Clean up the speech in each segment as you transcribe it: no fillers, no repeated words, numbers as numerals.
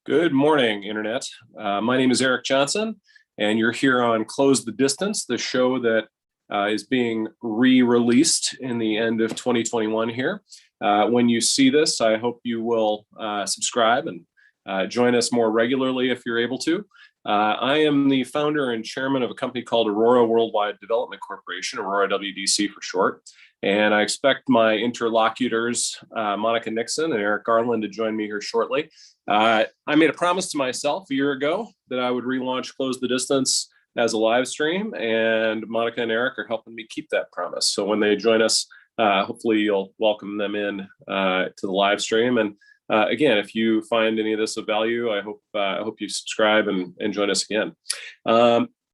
Good morning, Internet. My name is Eric Johnson, and you're here on Close the Distance, the show that is being re-released in the end of 2021 here. When you see this, I hope you will subscribe and join us more regularly if you're able to. I am the founder and chairman of a company called Aurora Worldwide Development Corporation, Aurora WDC for short. And I expect my interlocutors, Monica Nixon and Eric Garland, to join me here shortly. I made a promise to myself a year ago that I would relaunch Close the Distance as a live stream, and Monica and Eric are helping me keep that promise. So when they join us, hopefully you'll welcome them in to the live stream. And again, if you find any of this of value, I hope you subscribe and join us again.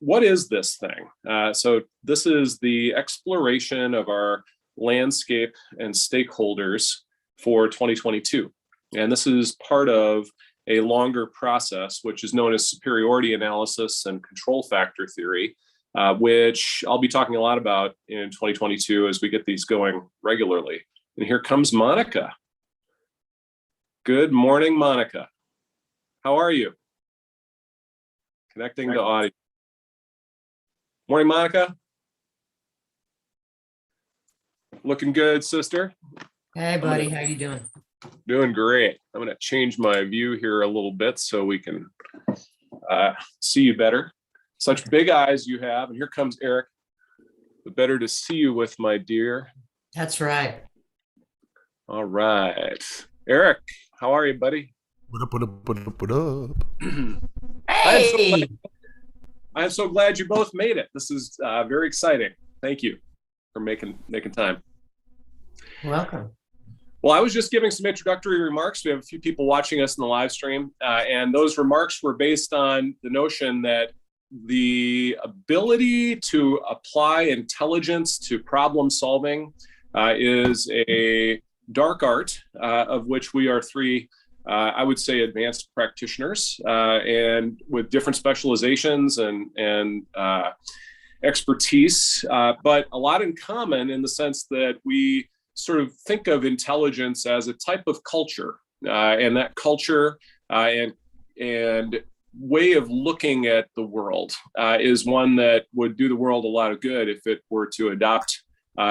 What is this thing? So this is the exploration of our landscape and stakeholders for 2022. And this is part of a longer process, which is known as superiority analysis and control factor theory, which I'll be talking a lot about in 2022 as we get these going regularly. And here comes Monica. Good morning, Monica. How are you? Connecting to audio. Morning, Monica. Looking good, sister. Hey, buddy. How you doing? Doing great. I'm going to change my view here a little bit so we can see you better. Such big eyes you have. And here comes Eric. The better to see you with, my dear. That's right. All right. Eric, how are you, buddy? What up? Hey! I'm so glad you both made it. This is very exciting. Thank you for making time. Welcome. Well, I was just giving some introductory remarks. We have a few people watching us in the live stream, and those remarks were based on the notion that the ability to apply intelligence to problem solving is a dark art of which we are three, I would say, advanced practitioners, and with different specializations and expertise, but a lot in common in the sense that we sort of think of intelligence as a type of culture, and that culture and way of looking at the world is one that would do the world a lot of good if it were to adopt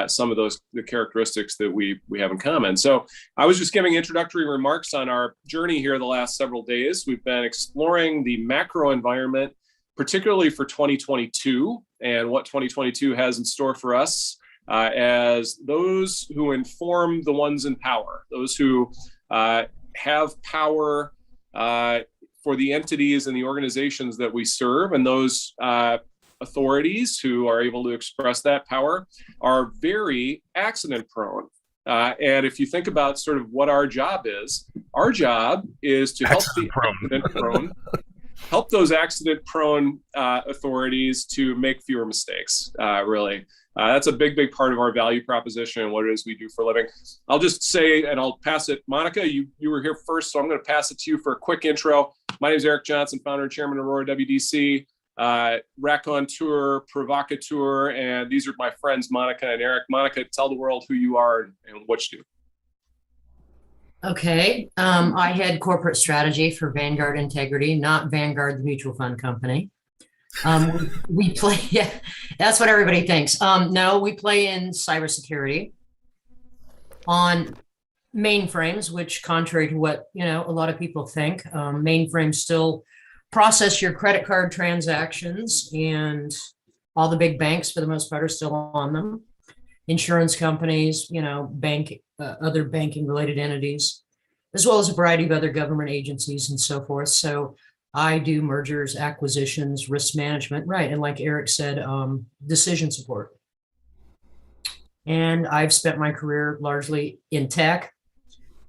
some of the characteristics that we have in common. So I was just giving introductory remarks on our journey here the last several days. We've been exploring the macro environment, particularly for 2022, and what 2022 has in store for us as those who inform the ones in power, those who have power for the entities and the organizations that we serve, and those authorities who are able to express that power are very accident prone. And if you think about sort of what our job is to help the accident prone, help those accident prone authorities to make fewer mistakes, really. That's a big part of our value proposition and what it is we do for a living. I'll just say, and I'll pass it, Monica, you were here first, so I'm going to pass it to you for a quick intro. My name is Eric Johnson, founder and chairman of Aurora WDC, raconteur, provocateur, and these are my friends, Monica and Eric. Monica, tell the world who you are and what you do. Okay. I head corporate strategy for Vanguard Integrity, not Vanguard, the mutual fund company. We play, yeah, that's what everybody thinks. No, we play in cybersecurity on mainframes, which, contrary to what, a lot of people think, mainframes still process your credit card transactions, and all the big banks, for the most part, are still on them. Insurance companies, other banking related entities, as well as a variety of other government agencies and so forth. So I do mergers, acquisitions, risk management, right? And like Eric said, decision support. And I've spent my career largely in tech.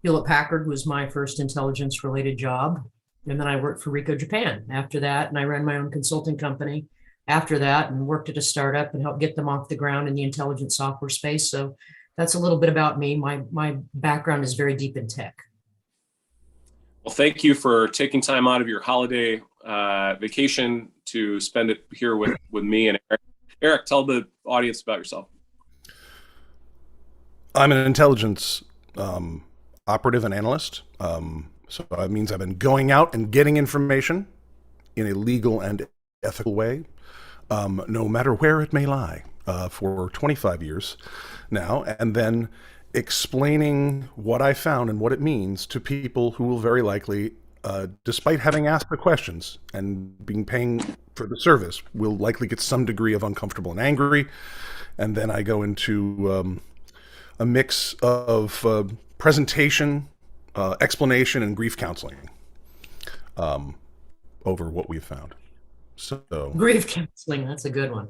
Hewlett-Packard was my first intelligence-related job. And then I worked for Ricoh Japan after that. And I ran my own consulting company after that and worked at a startup and helped get them off the ground in the intelligence software space. So that's a little bit about me. My background is very deep in tech. Well, thank you for taking time out of your holiday vacation to spend it here with me and Eric. Eric, tell the audience about yourself. I'm an intelligence operative and analyst. So that means I've been going out and getting information in a legal and ethical way, no matter where it may lie, for 25 years now, and then explaining what I found and what it means to people who will very likely, despite having asked the questions and being paying for the service, will likely get some degree of uncomfortable and angry. And then I go into a mix of presentation, explanation, and grief counseling over what we've found. So Grief counseling, that's a good one.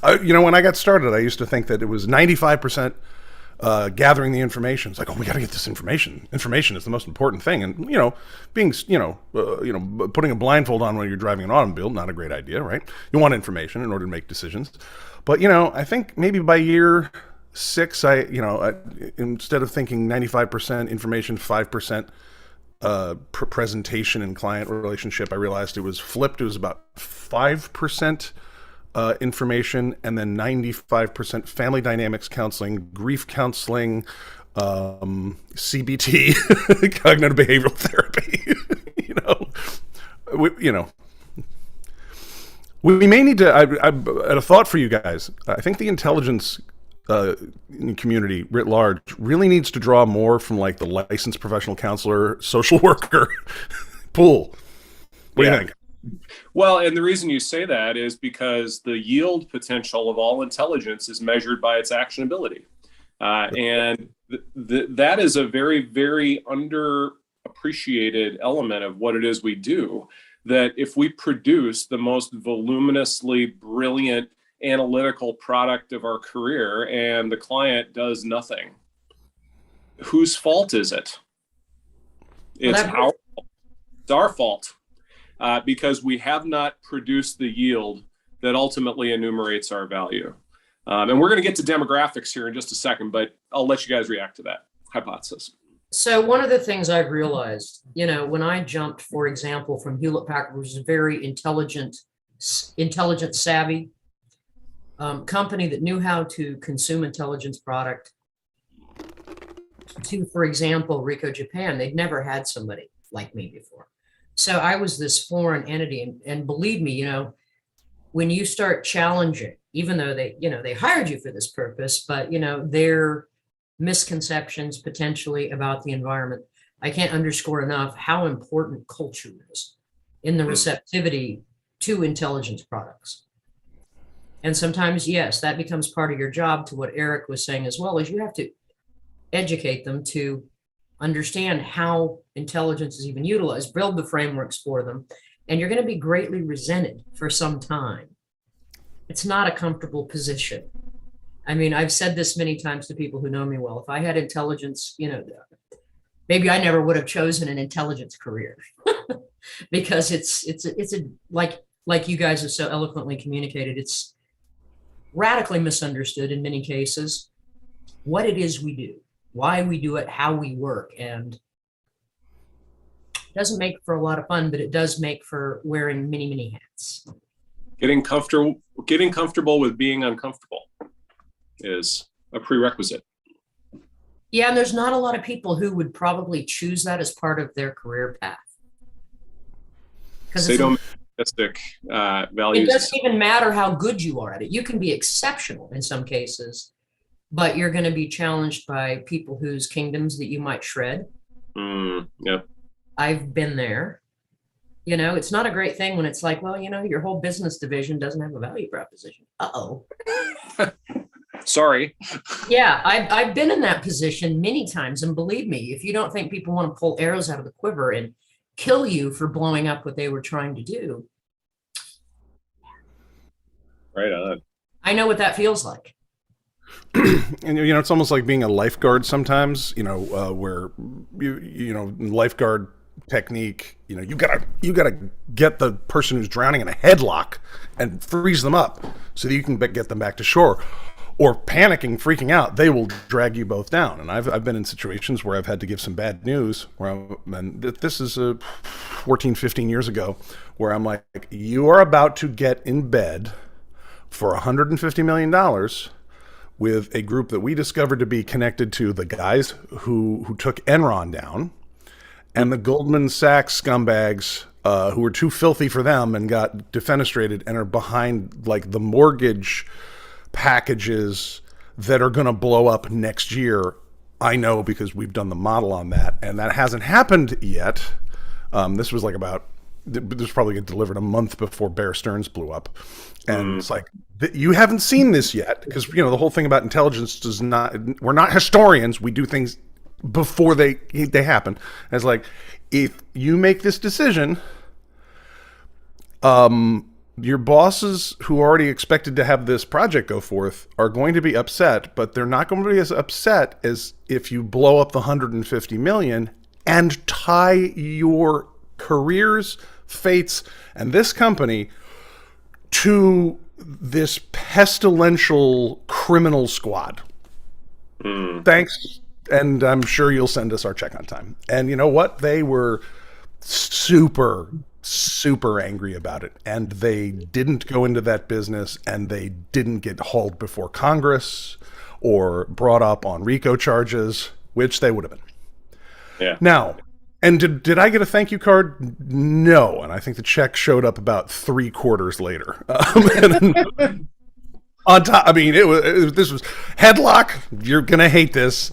When I got started, I used to think that it was 95% gathering the information. It's like, oh, we got to get this information. Information is the most important thing. And, putting a blindfold on when you're driving an automobile, not a great idea, right? You want information in order to make decisions. But, I think maybe by year 6, instead of thinking 95% information, 5% presentation and client relationship, I realized it was flipped. It was about 5% information, and then 95% family dynamics counseling, grief counseling, CBT, cognitive behavioral therapy. We may need to. I had a thought for you guys. I think the intelligence community writ large really needs to draw more from like the licensed professional counselor, social worker pool. What do you think? Well, and the reason you say that is because the yield potential of all intelligence is measured by its actionability. And that is a very, very underappreciated element of what it is we do, that if we produce the most voluminously brilliant analytical product of our career and the client does nothing, whose fault is it? It's our fault. Because we have not produced the yield that ultimately enumerates our value. And we're going to get to demographics here in just a second, but I'll let you guys react to that hypothesis. So one of the things I've realized, when I jumped, for example, from Hewlett-Packard, which is a very intelligent savvy company that knew how to consume intelligence product, to, for example, Ricoh Japan, they'd never had somebody like me before. So I was this foreign entity, and believe me, when you start challenging, even though they hired you for this purpose, but their misconceptions potentially about the environment, I can't underscore enough how important culture is in the receptivity to intelligence products. And sometimes, yes, that becomes part of your job, to what Eric was saying as well, is you have to educate them to understand how intelligence is even utilized, build the frameworks for them, and you're going to be greatly resented for some time. It's not a comfortable position. I mean, I've said this many times to people who know me well. If I had intelligence, maybe I never would have chosen an intelligence career because it's like you guys have so eloquently communicated, it's radically misunderstood in many cases what it is we do, why we do it, how we work, and it doesn't make for a lot of fun, but it does make for wearing many, many hats. Getting comfortable with being uncomfortable is a prerequisite. Yeah, and there's not a lot of people who would probably choose that as part of their career path. Because they don't values. It doesn't even matter how good you are at it. You can be exceptional in some cases, but you're going to be challenged by people whose kingdoms that you might shred. Yeah. I've been there. It's not a great thing when it's like, well, your whole business division doesn't have a value proposition. Uh-oh. Sorry. Yeah, I've been in that position many times. And believe me, if you don't think people want to pull arrows out of the quiver and kill you for blowing up what they were trying to do. Right on. I know what that feels like. And it's almost like being a lifeguard sometimes, where lifeguard technique, you gotta get the person who's drowning in a headlock and freeze them up so that you can get them back to shore. Or panicking, freaking out, they will drag you both down. And I've been in situations where I've had to give some bad news, and this is 14, 15 years ago, where I'm like, you are about to get in bed for $150 million with a group that we discovered to be connected to the guys who took Enron down, and the Goldman Sachs scumbags who were too filthy for them and got defenestrated and are behind like the mortgage packages that are going to blow up next year. I know because we've done the model on that, and that hasn't happened yet. This was probably get delivered a month before Bear Stearns blew up. And it's like, you haven't seen this yet, because, you know, the whole thing about intelligence does not, we're not historians. We do things before they happen. And it's like, if you make this decision, your bosses who already expected to have this project go forth are going to be upset, but they're not going to be as upset as if you blow up the 150 million and tie your careers, fates, and this company to this pestilential criminal squad. Thanks, and I'm sure you'll send us our check on time. And you know what? They were super angry about it, and they didn't go into that business, and they didn't get hauled before Congress or brought up on RICO charges, which they would have been. Yeah. Now, and did I get a thank you card? No, and I think the check showed up about 3 quarters later. On top, I mean, this was headlock. You're gonna hate this.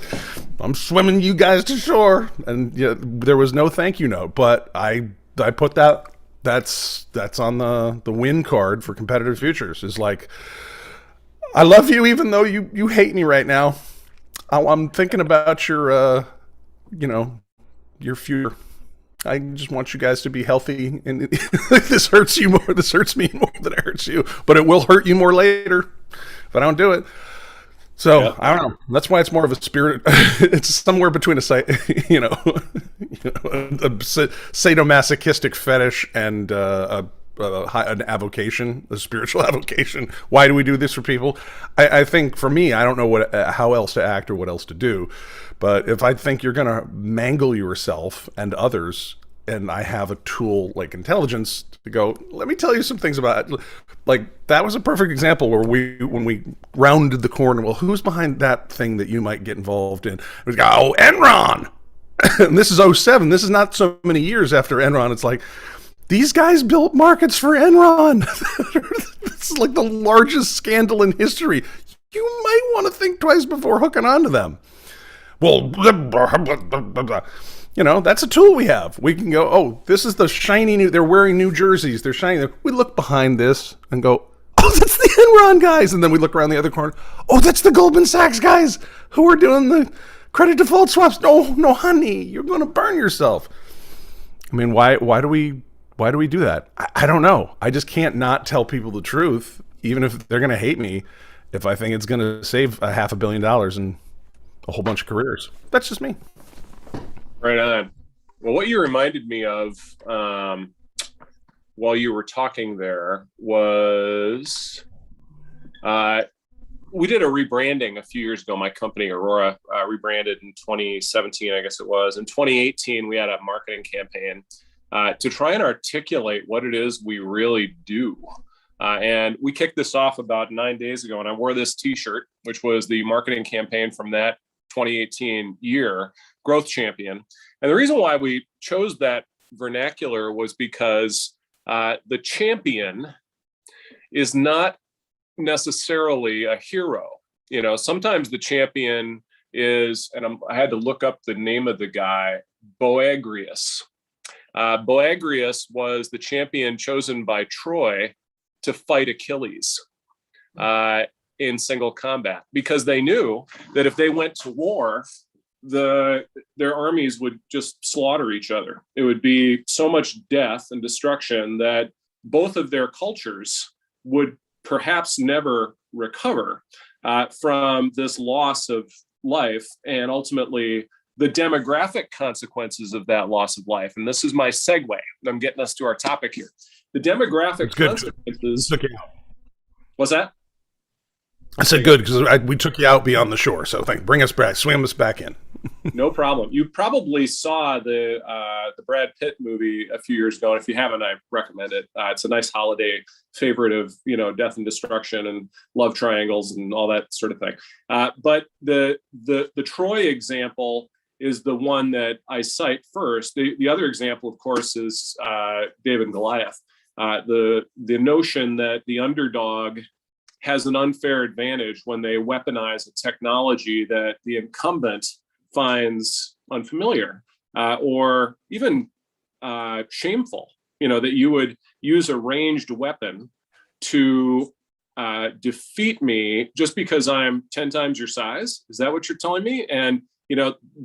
I'm swimming you guys to shore, and there was no thank you note. But I put that's on the win card for competitive futures. Is like, I love you even though you hate me right now. I'm thinking about your your future. I just want you guys to be healthy, and this hurts you more. This hurts me more than it hurts you, but it will hurt you more later if I don't do it. So yeah. I don't know. That's why it's more of a spirit. It's somewhere between a sadomasochistic fetish and an avocation, a spiritual avocation. Why do we do this for people? I think for me, I don't know how else to act or what else to do. But if I think you're going to mangle yourself and others, and I have a tool like intelligence to go, let me tell you some things about it. Like, that was a perfect example where when we rounded the corner, well, who's behind that thing that you might get involved in? We go, oh, Enron! And this is 2007. This is not so many years after Enron. It's like, these guys built markets for Enron. This is like the largest scandal in history. You might want to think twice before hooking onto them. Well, that's a tool we have. We can go, oh, this is the shiny new, they're wearing new jerseys. They're shiny. We look behind this and go, oh, that's the Enron guys. And then we look around the other corner. Oh, that's the Goldman Sachs guys who are doing the credit default swaps. No, honey, you're going to burn yourself. I mean, why do we do that? I don't know. I just can't not tell people the truth, even if they're going to hate me, if I think it's going to save $500 million and a whole bunch of careers. That's just me. Right on. Well, what you reminded me of while you were talking there was we did a rebranding a few years ago. My company, Aurora, rebranded in 2017, I guess it was. In 2018, we had a marketing campaign to try and articulate what it is we really do. And we kicked this off about 9 days ago, and I wore this T-shirt, which was the marketing campaign from that 2018 year, Growth Champion. And the reason why we chose that vernacular was because the champion is not necessarily a hero. Sometimes the champion is, and I had to look up the name of the guy, Boagrius. Boagrius was the champion chosen by Troy to fight Achilles in single combat, because they knew that if they went to war, their armies would just slaughter each other. It would be so much death and destruction that both of their cultures would perhaps never recover from this loss of life, and ultimately the demographic consequences of that loss of life. And this is my segue. I'm getting us to our topic here. The demographic consequences. What's that? I said good, because we took you out beyond the shore. So bring us back, swim us back in. No problem. You probably saw the Brad Pitt movie a few years ago, and if you haven't, I recommend it. It's a nice holiday favorite of death and destruction and love triangles and all that sort of thing. But the Troy example is the one that I cite first. The other example, of course, is David and Goliath. The notion that the underdog has an unfair advantage when they weaponize a technology that the incumbent finds unfamiliar or even shameful. That you would use a ranged weapon to defeat me just because I'm 10 times your size. Is that what you're telling me? And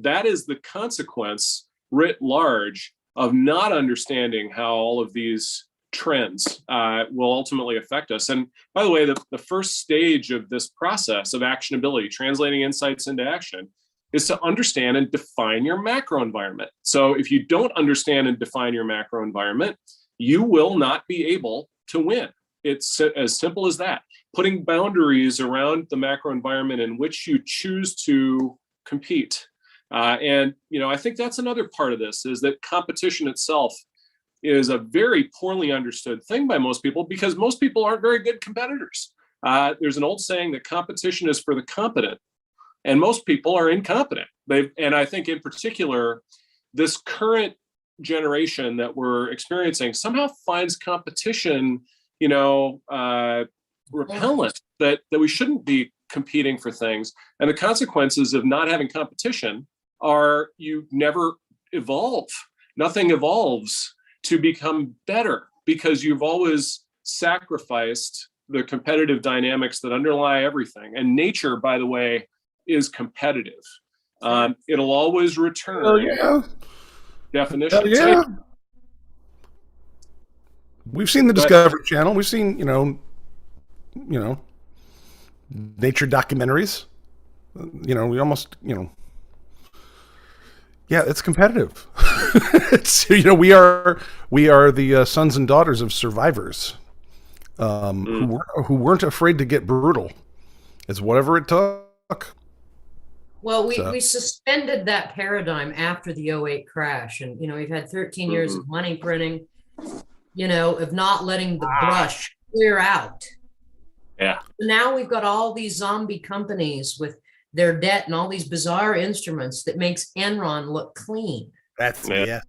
that is the consequence writ large of not understanding how all of these trends will ultimately affect us. And by the way, the first stage of this process of actionability, translating insights into action, is to understand and define your macro environment. So if you don't understand and define your macro environment, you will not be able to win. It's as simple as that. Putting boundaries around the macro environment in which you choose to compete. And I think that's another part of this, is that competition itself is a very poorly understood thing by most people, because most people aren't very good competitors. There's an old saying that competition is for the competent, and most people are incompetent. And I think in particular, this current generation that we're experiencing somehow finds competition, repellent, that we shouldn't be competing for things. And the consequences of not having competition are you never evolve. Nothing evolves to become better, because you've always sacrificed the competitive dynamics that underlie everything. And nature, by the way, is competitive. It'll always return. Oh, yeah. Definition. Yeah. We've seen the Discovery Channel. We've seen, nature documentaries. We almost, yeah, it's competitive. It's we are the sons and daughters of survivors, who weren't afraid to get brutal. It's whatever it took. Well, we suspended that paradigm after the '08 crash. And, we've had 13 years of money printing, of not letting the brush clear out. Yeah. Now we've got all these zombie companies with their debt and all these bizarre instruments that makes Enron look clean. Yeah.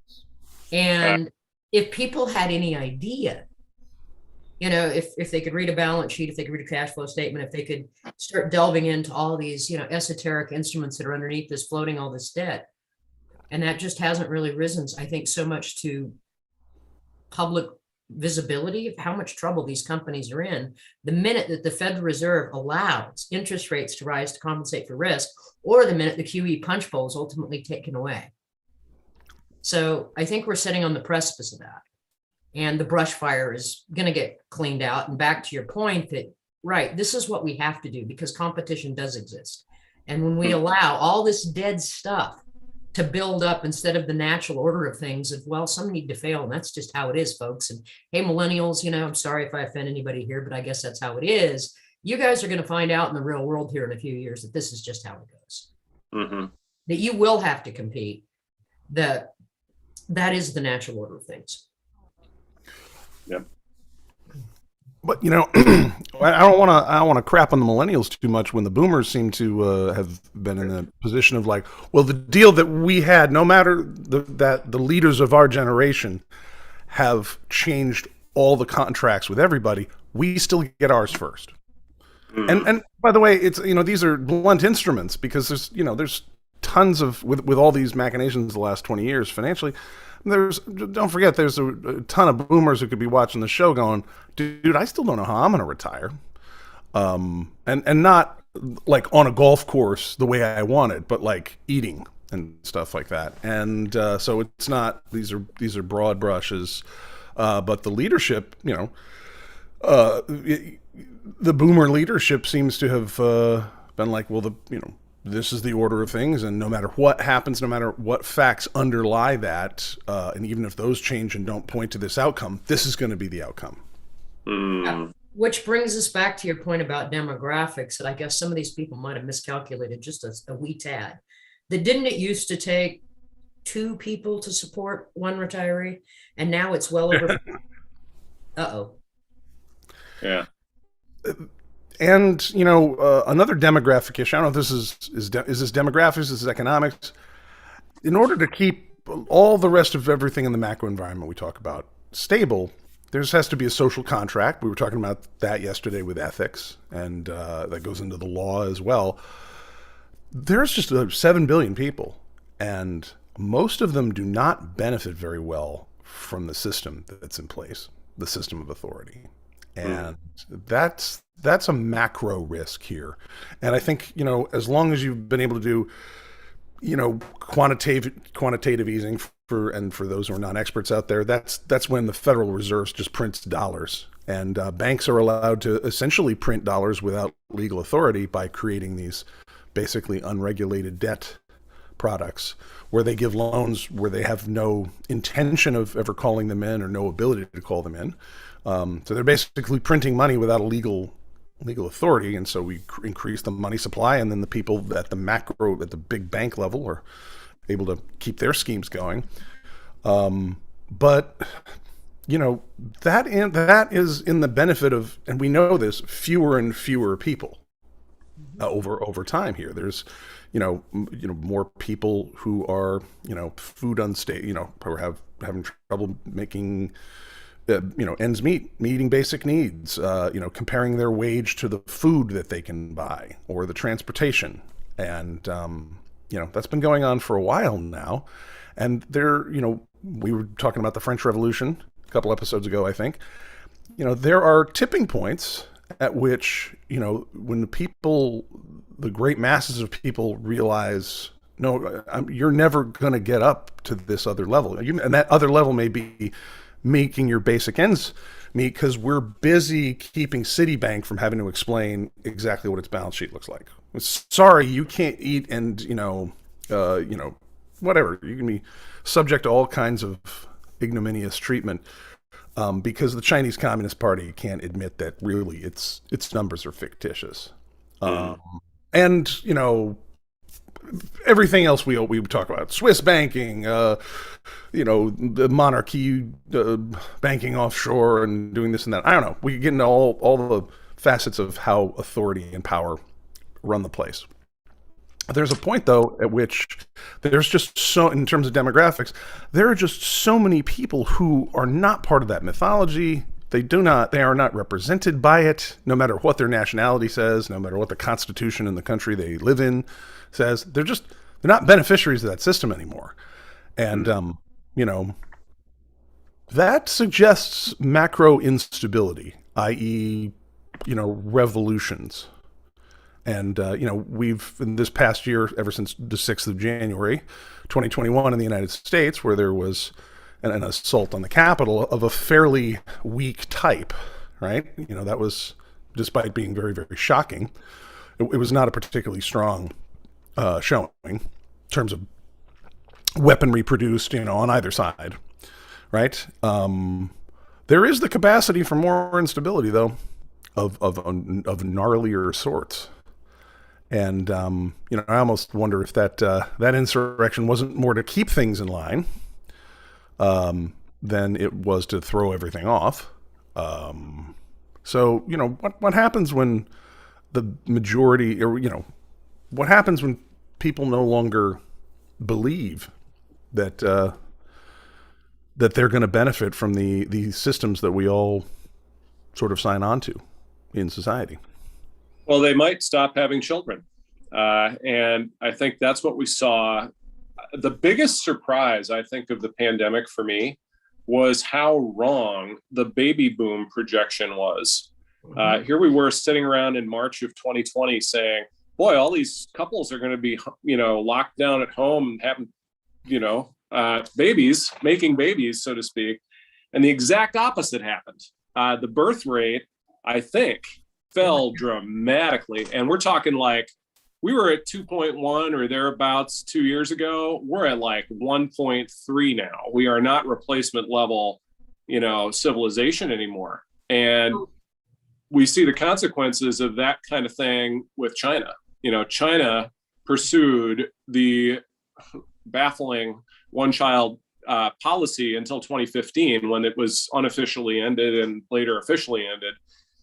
And if people had any idea, if they could read a balance sheet, if they could read a cash flow statement, if they could start delving into all these, esoteric instruments that are underneath this, floating all this debt. And that just hasn't really risen, I think, so much to public visibility of how much trouble these companies are in. The minute that the Federal Reserve allows interest rates to rise to compensate for risk, or the minute the QE punch bowl is ultimately taken away. So I think we're sitting on the precipice of that. And the brush fire is going to get cleaned out. And back to your point that, right, this is what we have to do, because competition does exist. And when we allow all this dead stuff to build up instead of the natural order of things, of, well, some need to fail. And that's just how it is, folks. And hey, millennials, I'm sorry if I offend anybody here, but I guess that's how it is. You guys are going to find out in the real world here in a few years that this is just how it goes. Mm-hmm. That you will have to compete. That is the natural order of things. Yep. But I don't want to crap on the millennials too much when the boomers seem to have been in a position of like, well, the deal that we had, no matter that the leaders of our generation have changed all the contracts with everybody, we still get ours first. And by the way, it's these are blunt instruments, because there's tons of with all these machinations the last 20 years financially. Don't forget, there's a ton of boomers who could be watching the show going, dude, I still don't know how I'm going to retire. And not like on a golf course the way I wanted, but like eating and stuff like that. And so it's not, these are broad brushes. But the leadership, the boomer leadership seems to have been like, well, this is the order of things, and no matter what happens, no matter what facts underlie that, and even if those change and don't point to this outcome, this is going to be the outcome. Yeah. Which brings us back to your point about demographics, that I guess some of these people might have miscalculated just a wee tad. That didn't it used to take 2 people to support one retiree, and now it's well over. Yeah. And another demographic issue. I don't know if this is this demographics, this is economics. in order to keep all the rest of everything in the macro environment we talk about stable, there has to be a social contract. We were talking about that yesterday with ethics, and that goes into the law as well. There's just 7 billion people, and most of them do not benefit very well from the system that's in place, the system of authority. And that's a macro risk here. And I think, as long as you've been able to do, quantitative easing for those who are non-experts out there, that's when the Federal Reserve just prints dollars, and banks are allowed to essentially print dollars without legal authority by creating these basically unregulated debt products where they give loans where they have no intention of ever calling them in or no ability to call them in. So they're basically printing money without a legal authority, and so we increase the money supply, and then the people at the big bank level are able to keep their schemes going. But that is in the benefit of, and we know this, fewer and fewer people over time here. There's more people who are food unstable, who are having trouble making ends meet, meeting basic needs, comparing their wage to the food that they can buy or the transportation. And, that's been going on for a while now. And we were talking about the French Revolution a couple episodes ago, I think. There are tipping points at which, when the great masses of people realize, no, you're never going to get up to this other level. And that other level may be making your basic ends meet because we're busy keeping Citibank from having to explain exactly what its balance sheet looks like. Sorry, you can't eat and, whatever. You can be subject to all kinds of ignominious treatment because the Chinese Communist Party can't admit that really its numbers are fictitious. And, everything else we talk about, Swiss banking, the monarchy banking offshore and doing this and that. I don't know. We get into all the facets of how authority and power run the place. There's a point, though, at which there's just in terms of demographics, there are just so many people who are not part of that mythology. They are not represented by it, no matter what their nationality says, no matter what the constitution in the country they live in says. They're not beneficiaries of that system anymore. And, that suggests macro instability, i.e., revolutions. And, we've, in this past year, ever since the 6th of January, 2021 in the United States, where there was an assault on the Capitol of a fairly weak type, right? That was, despite being very, very shocking, it was not a particularly strong showing in terms of weaponry produced, on either side, right? There is the capacity for more instability, though, of gnarlier sorts. And, I almost wonder if that insurrection wasn't more to keep things in line than it was to throw everything off. So, what happens when the majority, or, what happens when people no longer believe that that they're going to benefit from the systems that we all sort of sign on to in society? Well, they might stop having children. And I think that's what we saw. The biggest surprise, I think, of the pandemic for me was how wrong the baby boom projection was. Here we were sitting around in March of 2020 saying, boy, all these couples are going to be, locked down at home and having, babies, making babies, so to speak. And the exact opposite happened. The birth rate, I think, fell dramatically. And we're talking like, we were at 2.1 or thereabouts 2 years ago. We're at like 1.3 now. We are not replacement level, civilization anymore. And we see the consequences of that kind of thing with China. China pursued the baffling one-child policy until 2015, when it was unofficially ended and later officially ended.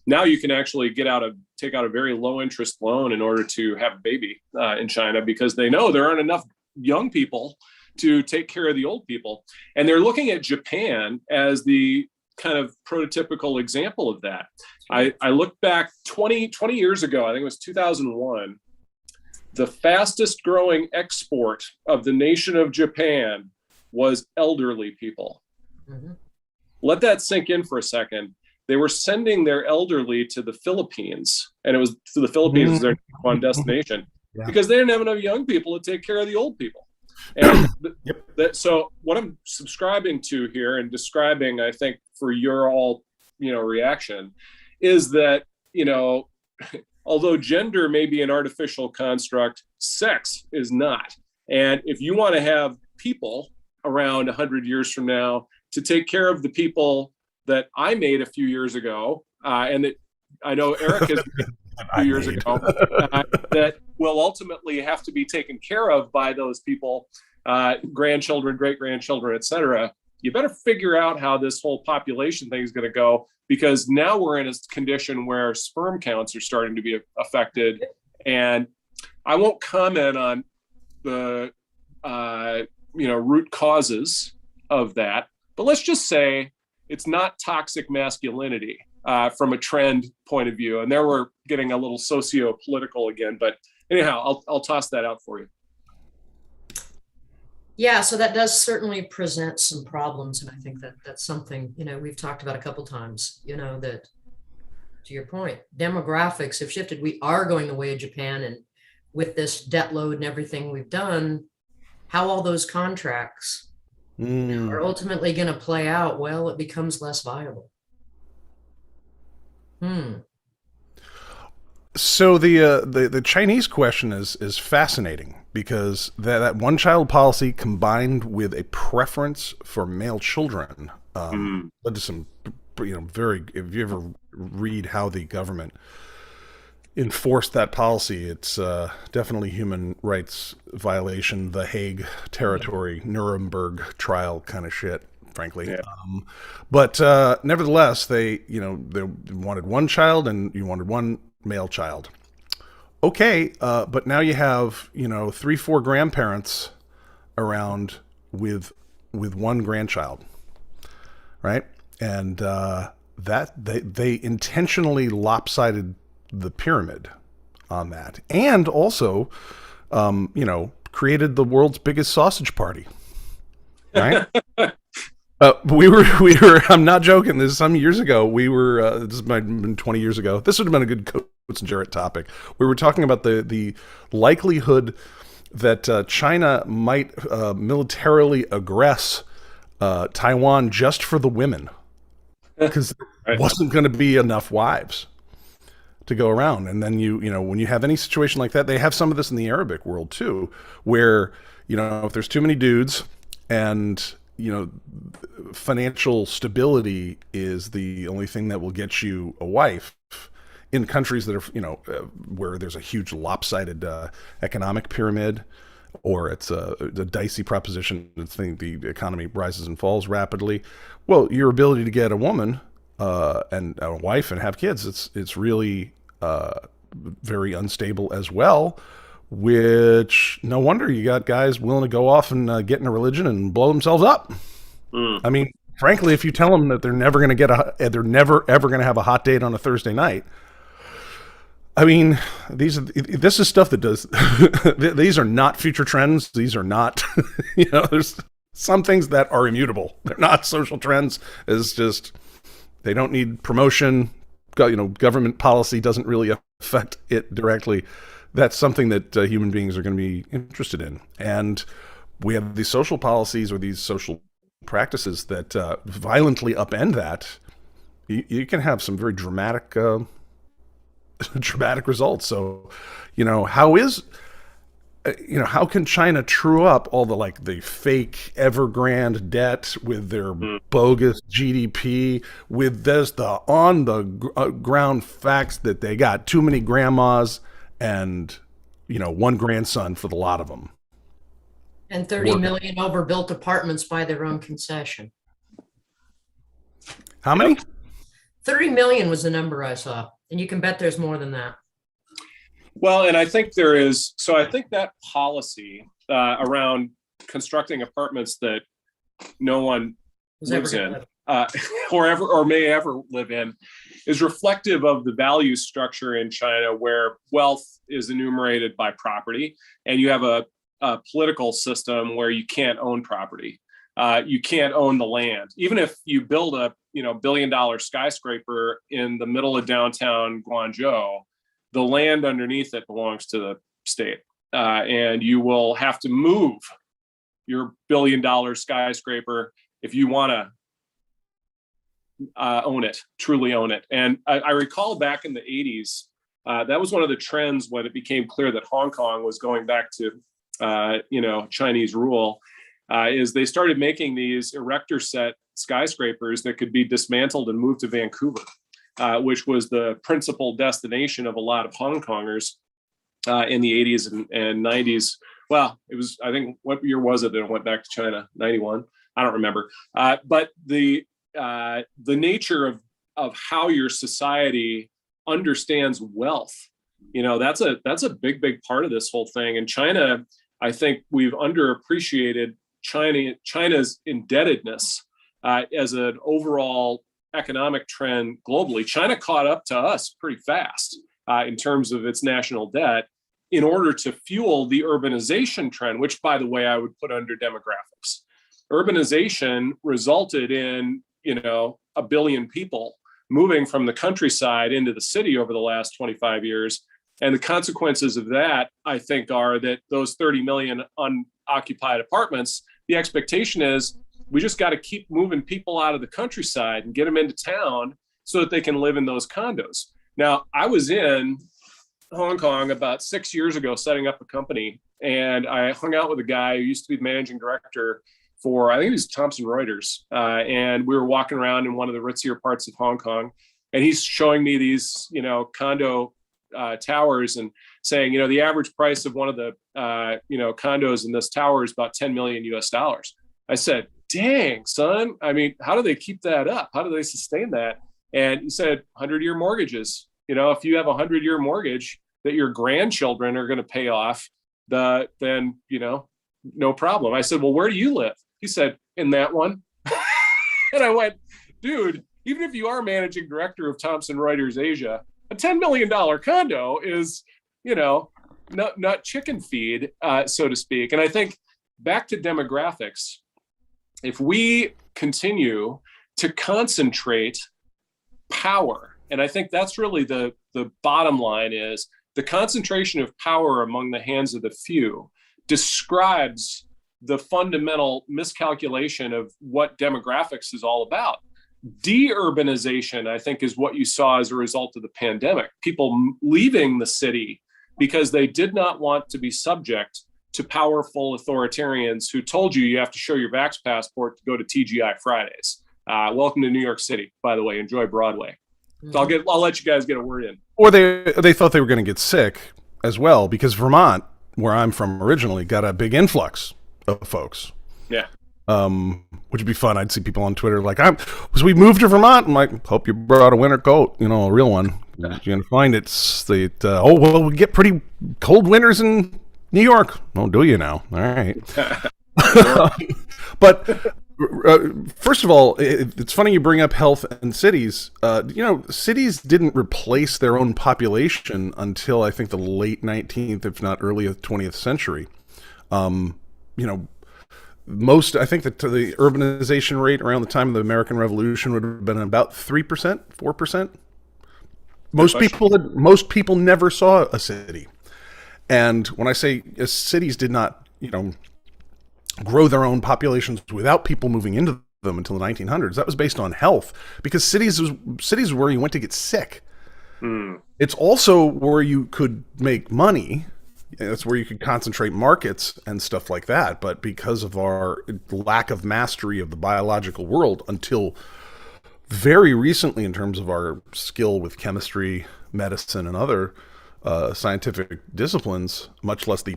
Now you can actually take out a very low interest loan in order to have a baby in China, because they know there aren't enough young people to take care of the old people. And they're looking at Japan as the kind of prototypical example of that. I looked back 20 years ago, I think it was 2001, the fastest growing export of the nation of Japan was elderly people. Mm-hmm. Let that sink in for a second. They were sending their elderly to the Philippines, and it was to the Philippines as their one destination, because they didn't have enough young people to take care of the old people. And so what I'm subscribing to here and describing, I think, for your all, reaction is that, although gender may be an artificial construct, sex is not. And if you want to have people around 100 years from now to take care of the people that I made a few years ago, and that I know Eric has a few years ago, that will ultimately have to be taken care of by those people, grandchildren, great-grandchildren, et cetera, you better figure out how this whole population thing is going to go, because now we're in a condition where sperm counts are starting to be affected. And I won't comment on the root causes of that, but let's just say it's not toxic masculinity from a trend point of view. And there we're getting a little socio-political again, but anyhow, I'll toss that out for you. Yeah, so that does certainly present some problems. And I think that that's something, we've talked about a couple times, that, to your point, demographics have shifted. We are going the way of Japan. And with this debt load and everything we've done, how all those contracts are ultimately going to play out, well, it becomes less viable. So the Chinese question is fascinating, because that one child policy combined with a preference for male children led to some very, if you ever read how the government enforced that policy, it's definitely human rights violation, The Hague territory, Nuremberg trial kind of shit, frankly. Yeah. But nevertheless, they wanted one child, and you wanted one male child. Okay, but now you have 3-4 grandparents around with one grandchild, right? And that they intentionally lopsided the pyramid on that, and also created the world's biggest sausage party, right? We were I'm not joking, this is some years ago, we were this might have been 20 years ago, this would have been a good Coates and Jarrett topic. We were talking about the likelihood that China might militarily aggress Taiwan just for the women, because there wasn't going to be enough wives to go around. And then when you have any situation like that, they have some of this in the Arabic world too, where if there's too many dudes and financial stability is the only thing that will get you a wife in countries that are where there's a huge lopsided economic pyramid, or it's a dicey proposition. The economy rises and falls rapidly. Well, your ability to get a woman and a wife and have kids, it's really very unstable as well, which no wonder you got guys willing to go off and get in a religion and blow themselves up. I mean, frankly, if you tell them that they're never going to have a hot date on a Thursday night, I mean, this is stuff that does, these are not future trends. These are not, there's some things that are immutable. They're not social trends. It's just, they don't need promotion. Government policy doesn't really affect it directly. That's something that human beings are going to be interested in. And we have these social policies or these social practices that violently upend that. You can have some very dramatic results. So, how can China true up all the fake Evergrande debt with their bogus GDP, with the on the ground facts that they got too many grandmas and one grandson for the lot of them, and 30 million overbuilt apartments by their own concession? How many? 30 million was the number I saw, and you can bet there's more than that. Well, and I think there is. So I think that policy around constructing apartments that no one lives in, or may ever live in, is reflective of the value structure in China, where wealth is enumerated by property, and you have a political system where you can't own property. You can't own the land. Even if you build a billion-dollar skyscraper in the middle of downtown Guangzhou, the land underneath it belongs to the state, and you will have to move your billion-dollar skyscraper if you want to own it, truly own it. And I recall back in the 80s, that was one of the trends when it became clear that Hong Kong was going back to Chinese rule, is they started making these erector set skyscrapers that could be dismantled and moved to Vancouver, which was the principal destination of a lot of Hong Kongers in the 80s and 90s. Well, it was, I think, what year was it that it went back to China? 91? I don't remember. But the nature of how your society understands wealth, that's a big part of this whole thing. And China, I think we've underappreciated China's indebtedness as an overall economic trend globally. China caught up to us pretty fast in terms of its national debt in order to fuel the urbanization trend, which, by the way, I would put under demographics. Urbanization resulted in, 1 billion people moving from the countryside into the city over the last 25 years. And the consequences of that, I think, are that those 30 million unoccupied apartments, the expectation is we just got to keep moving people out of the countryside and get them into town so that they can live in those condos. Now, I was in Hong Kong about 6 years ago setting up a company, and I hung out with a guy who used to be the managing director for, I think it was Thomson Reuters. And we were walking around in one of the ritzier parts of Hong Kong, and he's showing me these, condo towers and saying, the average price of one of the, condos in this tower is about 10 million US dollars. I said, dang, son. I mean, how do they keep that up? How do they sustain that? And he said, 100-year mortgages. If you have a 100-year mortgage that your grandchildren are going to pay off, then, no problem. I said, well, where do you live? He said, in that one. And I went, dude, even if you are managing director of Thomson Reuters Asia, a $10 million condo is, not chicken feed, so to speak. And I think back to demographics, if we continue to concentrate power, and I think that's really the bottom line, is the concentration of power among the hands of the few describes the fundamental miscalculation of what demographics is all about. De-urbanization, I think, is what you saw as a result of the pandemic. People leaving the city because they did not want to be subject to powerful authoritarians who told you have to show your Vax passport to go to TGI Fridays. Welcome to New York City, by the way. Enjoy Broadway. So I'll let you guys get a word in. Or they thought they were going to get sick as well, because Vermont, where I'm from originally, got a big influx of folks. Yeah. Which would be fun. I'd see people on Twitter like, we moved to Vermont. I'm like, hope you brought a winter coat, a real one. You're going to find we get pretty cold winters in New York. Oh, do you now? All right. But first of all, it's funny you bring up health and cities. Cities didn't replace their own population until I think the late 19th, if not early 20th century. I think that the urbanization rate around the time of the American Revolution would have been about 3%, 4%. Most people never saw a city. And when I say cities did not, grow their own populations without people moving into them until the 1900s, that was based on health, because cities were where you went to get sick. It's also where you could make money. That's where you could concentrate markets and stuff like that. But because of our lack of mastery of the biological world until very recently, in terms of our skill with chemistry, medicine, and other scientific disciplines, much less the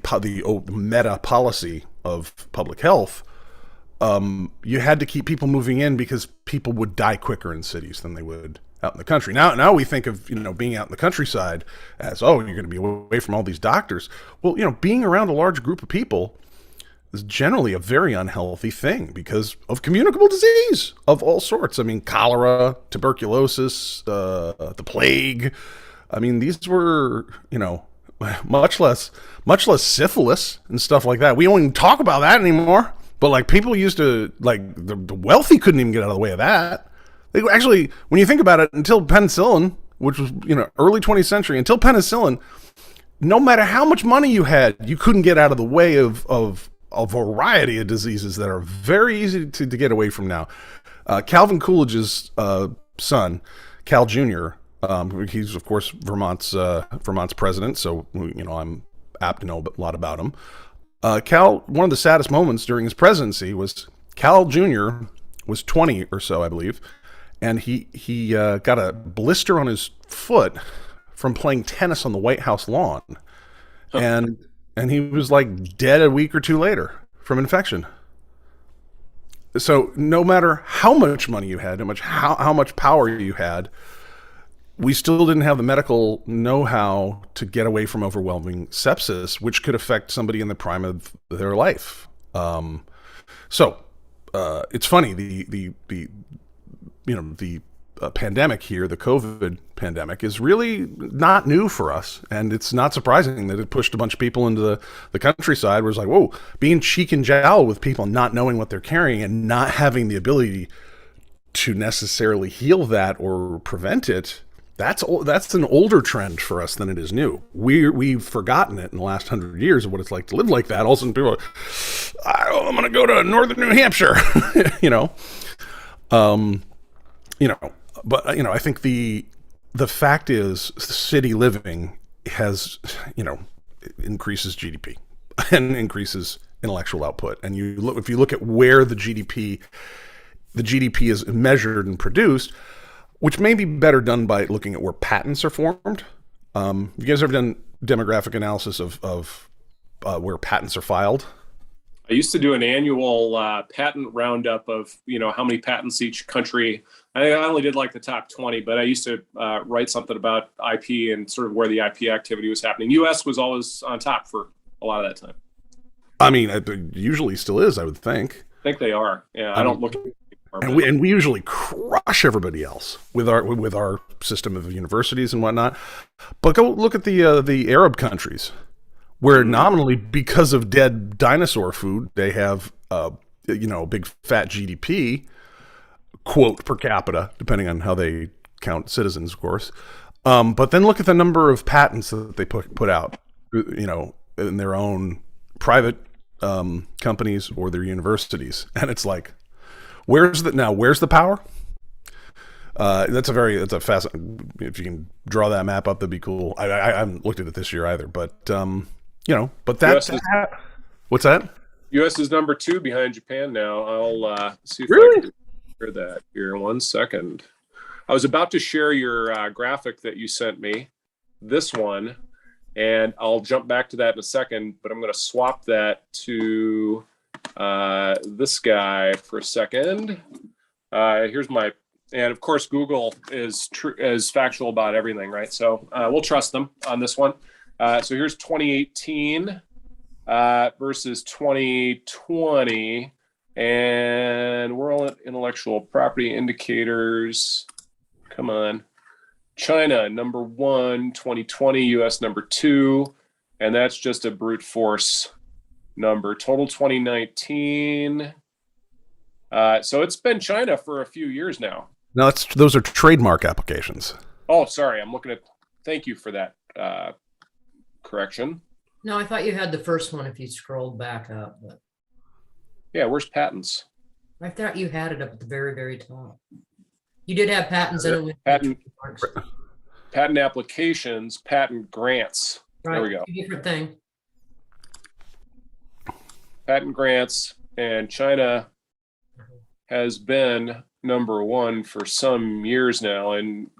meta policy of public health, you had to keep people moving in because people would die quicker in cities than they would out in the country. Now we think of being out in the countryside as, you're going to be away from all these doctors. Well, being around a large group of people is generally a very unhealthy thing because of communicable disease of all sorts. I mean, cholera, tuberculosis, the plague. I mean, these were, much less syphilis and stuff like that. We don't even talk about that anymore. But like people used to, like the wealthy couldn't even get out of the way of that. They actually, when you think about it, until penicillin, which was early 20th century, until penicillin, no matter how much money you had, you couldn't get out of the way of a variety of diseases that are very easy to get away from now. Calvin Coolidge's son, Cal Jr., he's of course Vermont's president, so I'm apt to know a lot about him. Cal, one of the saddest moments during his presidency was Cal Jr. was 20 or so, I believe, and he got a blister on his foot from playing tennis on the White House lawn, and he was like dead a week or two later from infection. So no matter how much money you had, how much power you had, we still didn't have the medical know-how to get away from overwhelming sepsis, which could affect somebody in the prime of their life. So it's funny, the pandemic here, the COVID pandemic, is really not new for us. And it's not surprising that it pushed a bunch of people into the countryside where it's like, whoa, being cheek and jowl with people, not knowing what they're carrying and not having the ability to necessarily heal that or prevent it. That's an older trend for us than it is new. We've forgotten it in the last 100 years of what it's like to live like that. All of a sudden people are, I'm going to go to northern New Hampshire, But I think the fact is, city living has increases GDP and increases intellectual output. And if you look at where the GDP is measured and produced, which may be better done by looking at where patents are formed. Have you guys ever done demographic analysis of where patents are filed? I used to do an annual patent roundup of, how many patents each country. I only did like the top 20, but I used to write something about IP and sort of where the IP activity was happening. US was always on top for a lot of that time. I mean, it usually still is, I would think. I think they are. Yeah, I don't look at and we usually crush everybody else with our system of universities and whatnot. But go look at the Arab countries, where nominally, because of dead dinosaur food, they have big fat GDP, quote, per capita, depending on how they count citizens, of course. But then look at the number of patents that they put out, in their own private companies or their universities, and it's like, where's the power? That's a fascinating. If you can draw that map up, that'd be cool. I haven't looked at it this year either, but what's that? U.S. is number 2 behind Japan now. I'll see if really? I can share that here. 1 second. I was about to share your graphic that you sent me, this one, and I'll jump back to that in a second. But I'm going to swap that to this guy for a second. Here's my, and of course Google is factual about everything, right? So we'll trust them on this one. So here's 2018 versus 2020, and World Intellectual Property Indicators. Come on. China number 1, 2020, US number 2, and that's just a brute force number. Total 2019. So it's been China for a few years now. No, those are trademark applications. Oh, sorry. I'm looking at. Thank you for that correction. No, I thought you had the first one if you scrolled back up. But yeah, where's patents? I thought you had it up at the very, very top. You did have patents in it. Patent applications, patent grants. Right. There we go. Different thing. Patent grants, and China has been number 1 for some years now, and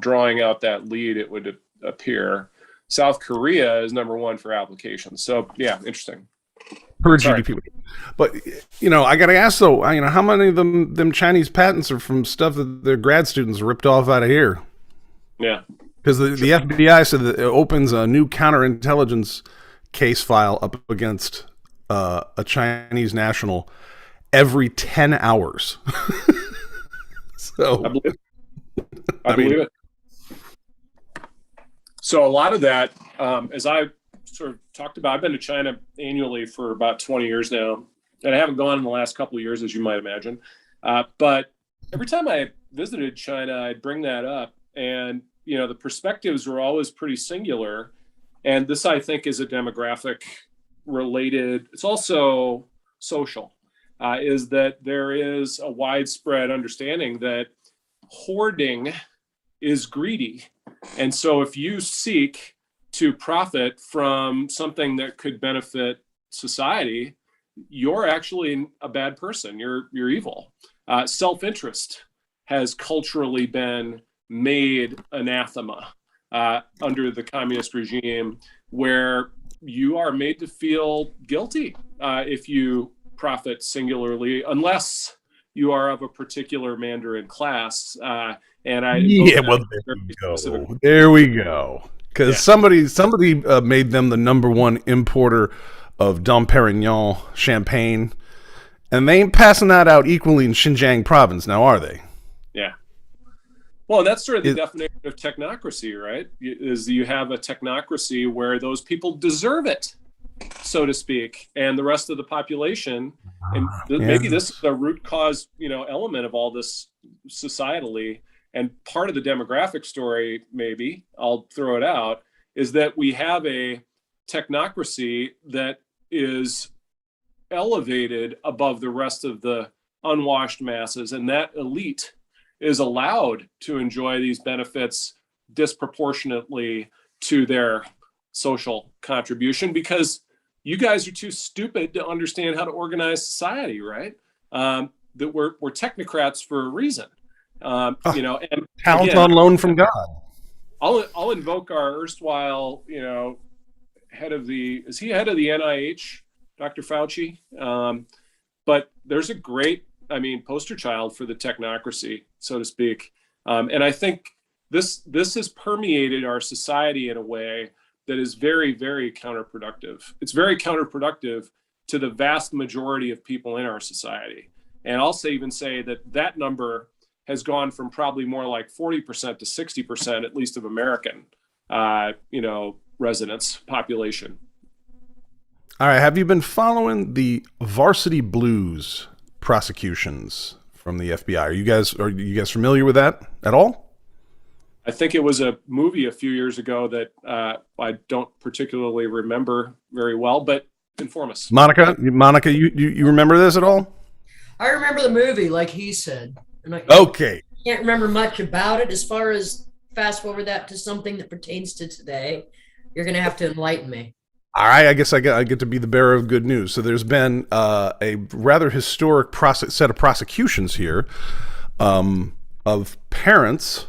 drawing out that lead, it would appear South Korea is number 1 for applications. So yeah, interesting. Per GDP. But I gotta ask though, how many of them Chinese patents are from stuff that their grad students ripped off out of here? Yeah, because the FBI said that it opens a new counterintelligence case file up against a Chinese national every 10 hours. So I believe it. I believe it. So a lot of that, as I sort of talked about, I've been to China annually for about 20 years now, and I haven't gone in the last couple of years, as you might imagine. But every time I visited China, I'd bring that up, and the perspectives were always pretty singular. And this, I think, is a demographic related. It's also social. Is that there is a widespread understanding that hoarding is greedy. And so if you seek to profit from something that could benefit society, you're actually a bad person. You're evil. Self-interest has culturally been made anathema under the communist regime, where you are made to feel guilty if you profit singularly, unless you are of a particular Mandarin class. And I there we go. Because somebody made them the number one importer of Dom Perignon champagne, and they ain't passing that out equally in Xinjiang province, now are they? Yeah. Well, that's sort of the definition of technocracy, right? Is you have a technocracy where those people deserve it, so to speak, and the rest of the population. And maybe this is the root cause, element of all this societally. And part of the demographic story, maybe I'll throw it out, is that we have a technocracy that is elevated above the rest of the unwashed masses, and that elite is allowed to enjoy these benefits disproportionately to their social contribution, because you guys are too stupid to understand how to organize society, right? That we're technocrats for a reason. And talent on loan from God. I'll invoke our erstwhile, head of the NIH, Dr. Fauci. But there's a great, poster child for the technocracy, so to speak. And I think this has permeated our society in a way that is very, very counterproductive. It's very counterproductive to the vast majority of people in our society. And I'll even say that number has gone from probably more like 40% to 60%, at least of American, residents, population. All right. Have you been following the Varsity Blues prosecutions from the FBI? Are you guys familiar with that at all? I think it was a movie a few years ago that I don't particularly remember very well, but inform us. Monica, you remember this at all? I remember the movie, like he said. And I can't remember much about it. As far as fast forward that to something that pertains to today, you're going to have to enlighten me. All right, I guess I get to be the bearer of good news. So there's been a rather historic set of prosecutions here of parents,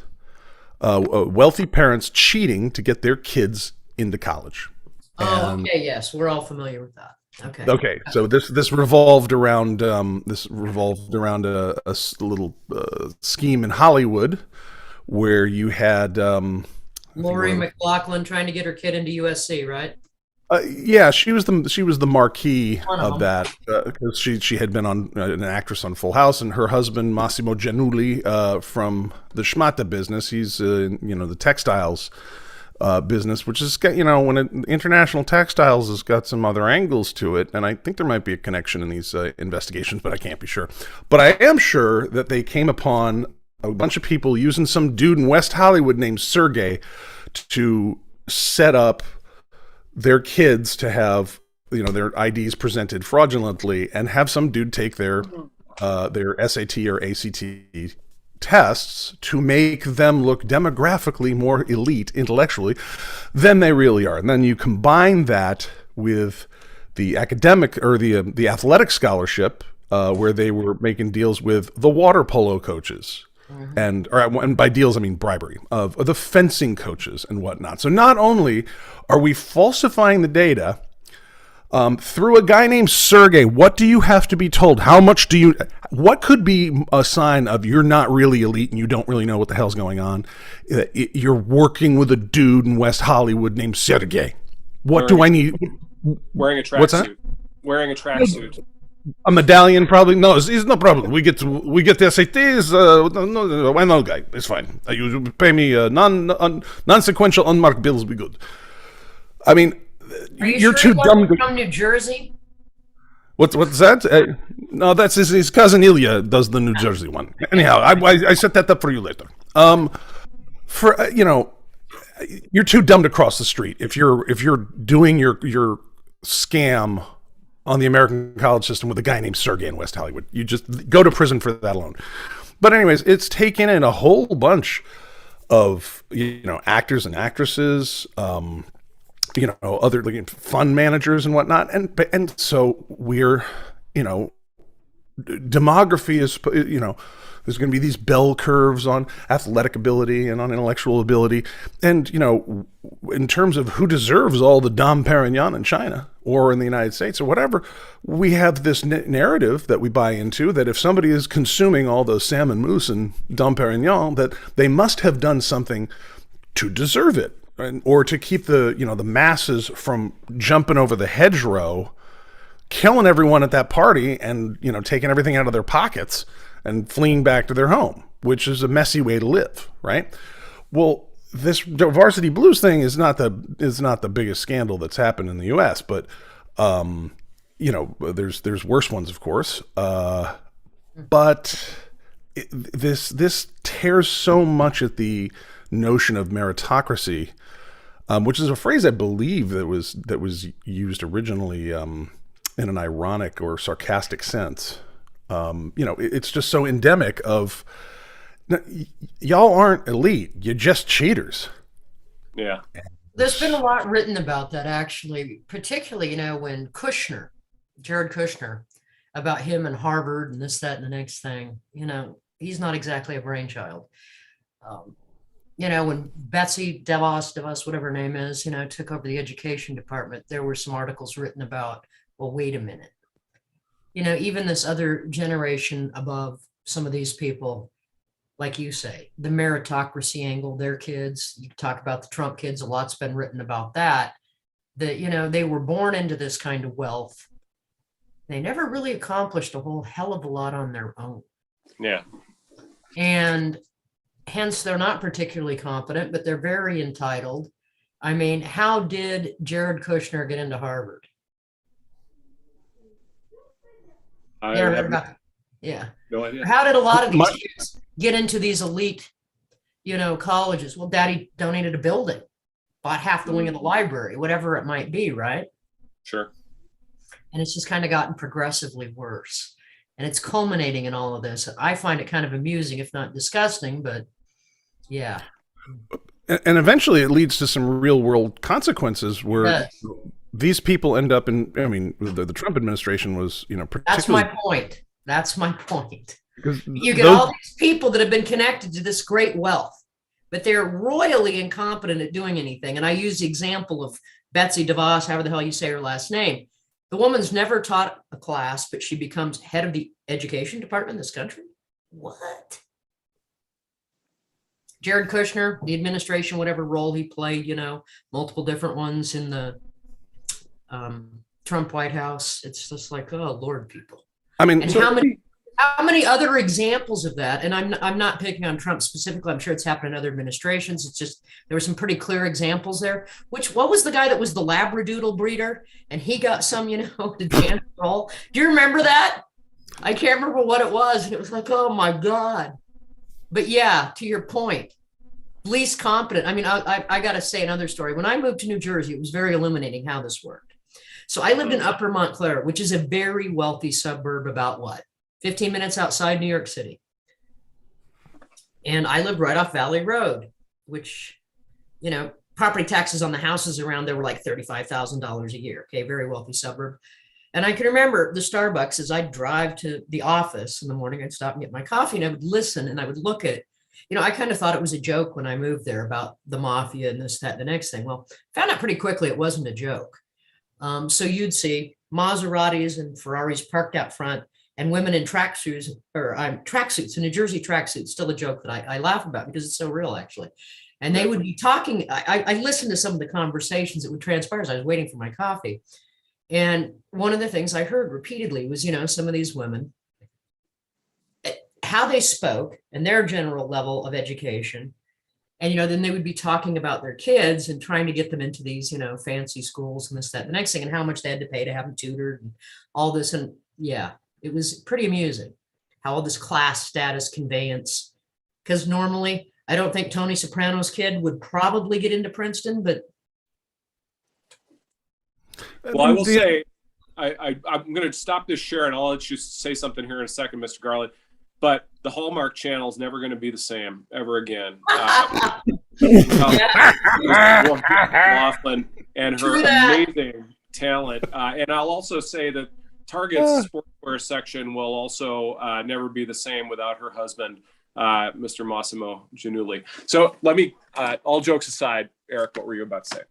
wealthy parents cheating to get their kids into college. Okay, yes, we're all familiar with that. Okay. So this revolved around a little scheme in Hollywood where you had Lori McLaughlin trying to get her kid into USC, right? Yeah, she was the marquee of that because she had been an actress on Full House, and her husband Massimo Giannulli from the Schmatta business. He's the textiles business, which is when international textiles has got some other angles to it, and I think there might be a connection in these investigations, but I can't be sure. But I am sure that they came upon a bunch of people using some dude in West Hollywood named Sergey to set up their kids to have their IDs presented fraudulently, and have some dude take their SAT or ACT tests to make them look demographically more elite intellectually than they really are. And then you combine that with the academic or the athletic scholarship, where they were making deals with the water polo coaches. And by deals, I mean bribery of the fencing coaches and whatnot. So not only are we falsifying the data through a guy named Sergey, what do you have to be told? What could be a sign of you're not really elite and you don't really know what the hell's going on? You're working with a dude in West Hollywood named Sergey. What do I need? Wearing a tracksuit. Wearing a tracksuit. A medallion, probably. No, it's no problem. We get the SATs. I know, guy. It's fine. You pay me non-sequential unmarked bills. Be good. I mean, Are you you're sure too he dumb. wasn't from New Jersey? What's that? No, that's his cousin Ilya does the New Jersey one. Anyhow, I set that up for you later. You're too dumb to cross the street if you're doing your scam on the American college system with a guy named Sergey in West Hollywood. You just go to prison for that alone. But anyways, it's taken in a whole bunch of actors and actresses, other fund managers and whatnot, and so we're demography is there's going to be these bell curves on athletic ability and on intellectual ability, and in terms of who deserves all the Dom Perignon in China or in the United States or whatever, we have this narrative that we buy into that if somebody is consuming all those salmon mousse and Dom Perignon, that they must have done something to deserve it, or to keep the the masses from jumping over the hedgerow, killing everyone at that party, and taking everything out of their pockets and fleeing back to their home, which is a messy way to live, right? Well, this Varsity Blues thing is not the biggest scandal that's happened in the U.S., but there's worse ones, of course. But this tears so much at the notion of meritocracy, which is a phrase I believe that was used originally in an ironic or sarcastic sense. It's just so endemic of y'all aren't elite, you're just cheaters. Yeah. There's been a lot written about that, actually, particularly, when Jared Kushner, about him and Harvard and this, that, and the next thing, he's not exactly a brainchild. When Betsy DeVos, whatever her name is, took over the education department, there were some articles written about, well, wait a minute. Even this other generation above some of these people, like you say, the meritocracy angle, their kids, you talk about the Trump kids, a lot's been written about that, they were born into this kind of wealth. They never really accomplished a whole hell of a lot on their own. Yeah. And hence they're not particularly competent, but they're very entitled. I mean, how did Jared Kushner get into Harvard? Yeah. No idea. How did a lot of these kids get into these elite, colleges? Well, daddy donated a building, bought half the wing of the library, whatever it might be, right? Sure. And it's just kind of gotten progressively worse. And it's culminating in all of this. I find it kind of amusing, if not disgusting, but yeah. And eventually it leads to some real world consequences where these people end up in, the Trump administration was, particularly. That's my point. You get all these people that have been connected to this great wealth, but they're royally incompetent at doing anything. And I use the example of Betsy DeVos, however the hell you say her last name. The woman's never taught a class, but she becomes head of the education department in this country. What? Jared Kushner, the administration, whatever role he played, multiple different ones in the Trump White House. It's just like, oh, Lord, people. And how many other examples of that? And I'm not picking on Trump specifically. I'm sure it's happened in other administrations. It's just there were some pretty clear examples there. What was the guy that was the Labradoodle breeder, and he got some, the dance role? Do you remember that? I can't remember what it was, and it was like, oh my God. But yeah, to your point, least competent. I mean, I got to say another story. When I moved to New Jersey, it was very illuminating how this worked. So I lived in Upper Montclair, which is a very wealthy suburb, about 15 minutes outside New York City. And I lived right off Valley Road, which, property taxes on the houses around there were like $35,000 a year. Okay, very wealthy suburb. And I can remember the Starbucks, as I'd drive to the office in the morning, I'd stop and get my coffee, and I would listen and I would look at, I kind of thought it was a joke when I moved there about the mafia and this, that, the next thing. Well, found out pretty quickly it wasn't a joke. So you'd see Maseratis and Ferraris parked out front, and women in tracksuits, tracksuits, in New Jersey tracksuits, still a joke that I laugh about because it's so real, actually. And they would be talking. I listened to some of the conversations that would transpire as I was waiting for my coffee. And one of the things I heard repeatedly was, some of these women, how they spoke and their general level of education. And, then they would be talking about their kids and trying to get them into these, fancy schools and this, that, the next thing, and how much they had to pay to have them tutored and all this. And yeah, it was pretty amusing how all this class status conveyance, because normally I don't think Tony Soprano's kid would probably get into Princeton, but. Well, I will say, I'm going to stop this share and I'll let you say something here in a second, Mr. Garland. But the Hallmark Channel is never going to be the same ever again. Laughlin and her amazing talent. And I'll also say that Target's sportswear section will also never be the same without her husband, Mr. Massimo Giannulli. So let me, all jokes aside, Eric, what were you about to say?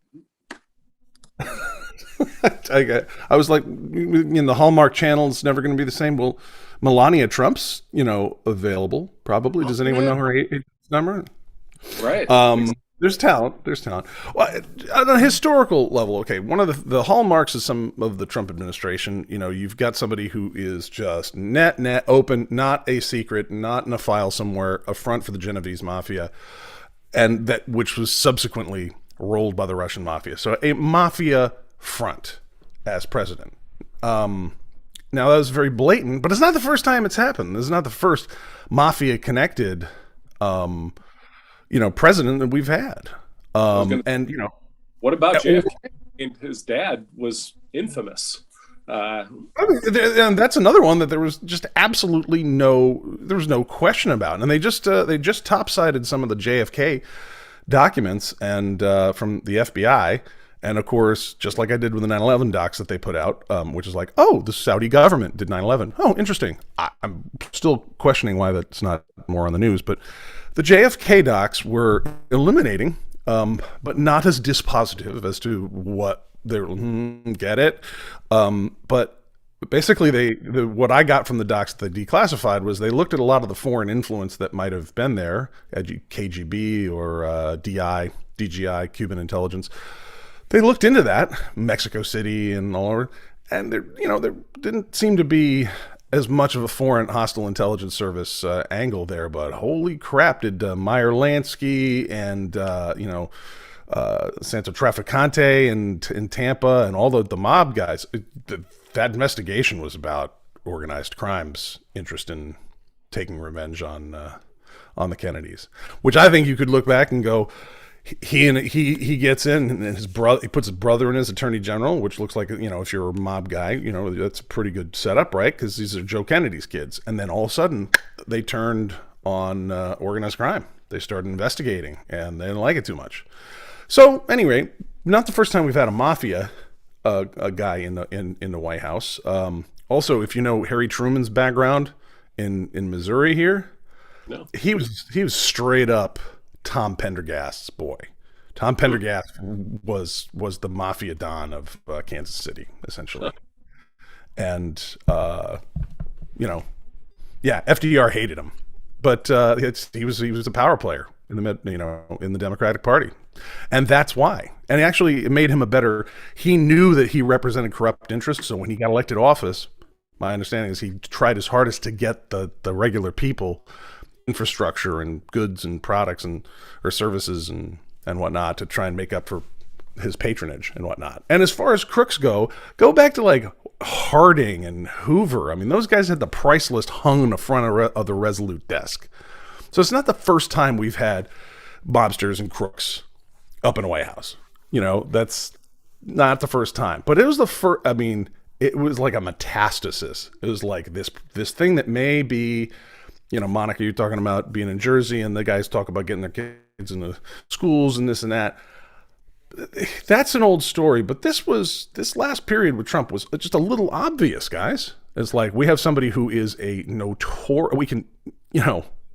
I was like, the Hallmark Channel's never going to be the same. Well, Melania Trump's, available probably. Does anyone know her age number? Right. There's talent. Well, on a historical level, okay, one of the hallmarks of some of the Trump administration, you've got somebody who is just net open, not a secret, not in a file somewhere, a front for the Genovese mafia, and which was subsequently rolled by the Russian mafia. So a mafia front as president. Now that was very blatant, but it's not the first time it's happened. This is not the first mafia connected, president that we've had. What about JFK? His dad was infamous. And that's another one that there was just absolutely no question about. And they just top-sided some of the JFK documents and from the FBI. And of course, just like I did with the 9/11 docs that they put out, which is like, oh, the Saudi government did 9/11. Oh, interesting. I'm still questioning why that's not more on the news. But the JFK docs were eliminating, but not as dispositive as to what they're, get it. But basically, what I got from the docs that they declassified was they looked at a lot of the foreign influence that might have been there, KGB or DGI, Cuban intelligence. They looked into that, Mexico City and all over, and there didn't seem to be as much of a foreign hostile intelligence service angle there. But holy crap, did Meyer Lansky and Santo Trafficante and in Tampa and all the mob guys, that investigation was about organized crime's interest in taking revenge on the Kennedys, which I think you could look back and go, he gets in and his brother, he puts his brother in as attorney general, which looks like, if you're a mob guy, that's a pretty good setup, right? Because these are Joe Kennedy's kids. And then all of a sudden they turned on organized crime. They started investigating and they didn't like it too much. So anyway, not the first time we've had a mafia a guy in the White House. Also, if you know Harry Truman's background in Missouri here, no. He was straight up Tom Pendergast's boy. Tom Pendergast was the mafia don of Kansas City, essentially. And FDR hated him, but he was a power player in the Democratic Party, and that's why. And actually, it made him he knew that he represented corrupt interests. So when he got elected office, my understanding is he tried his hardest to get the regular people infrastructure and goods and products or services and whatnot to try and make up for his patronage and whatnot. And as far as crooks go back to like Harding and Hoover. I mean, those guys had the price list hung in the front of the Resolute desk. So it's not the first time we've had mobsters and crooks up in a White House. That's not the first time. But it was the first, it was like a metastasis. It was like this thing that may be, Monica, you're talking about being in Jersey and the guys talk about getting their kids into schools and this and that. That's an old story, but this last period with Trump was just a little obvious, guys. It's like we have somebody who is a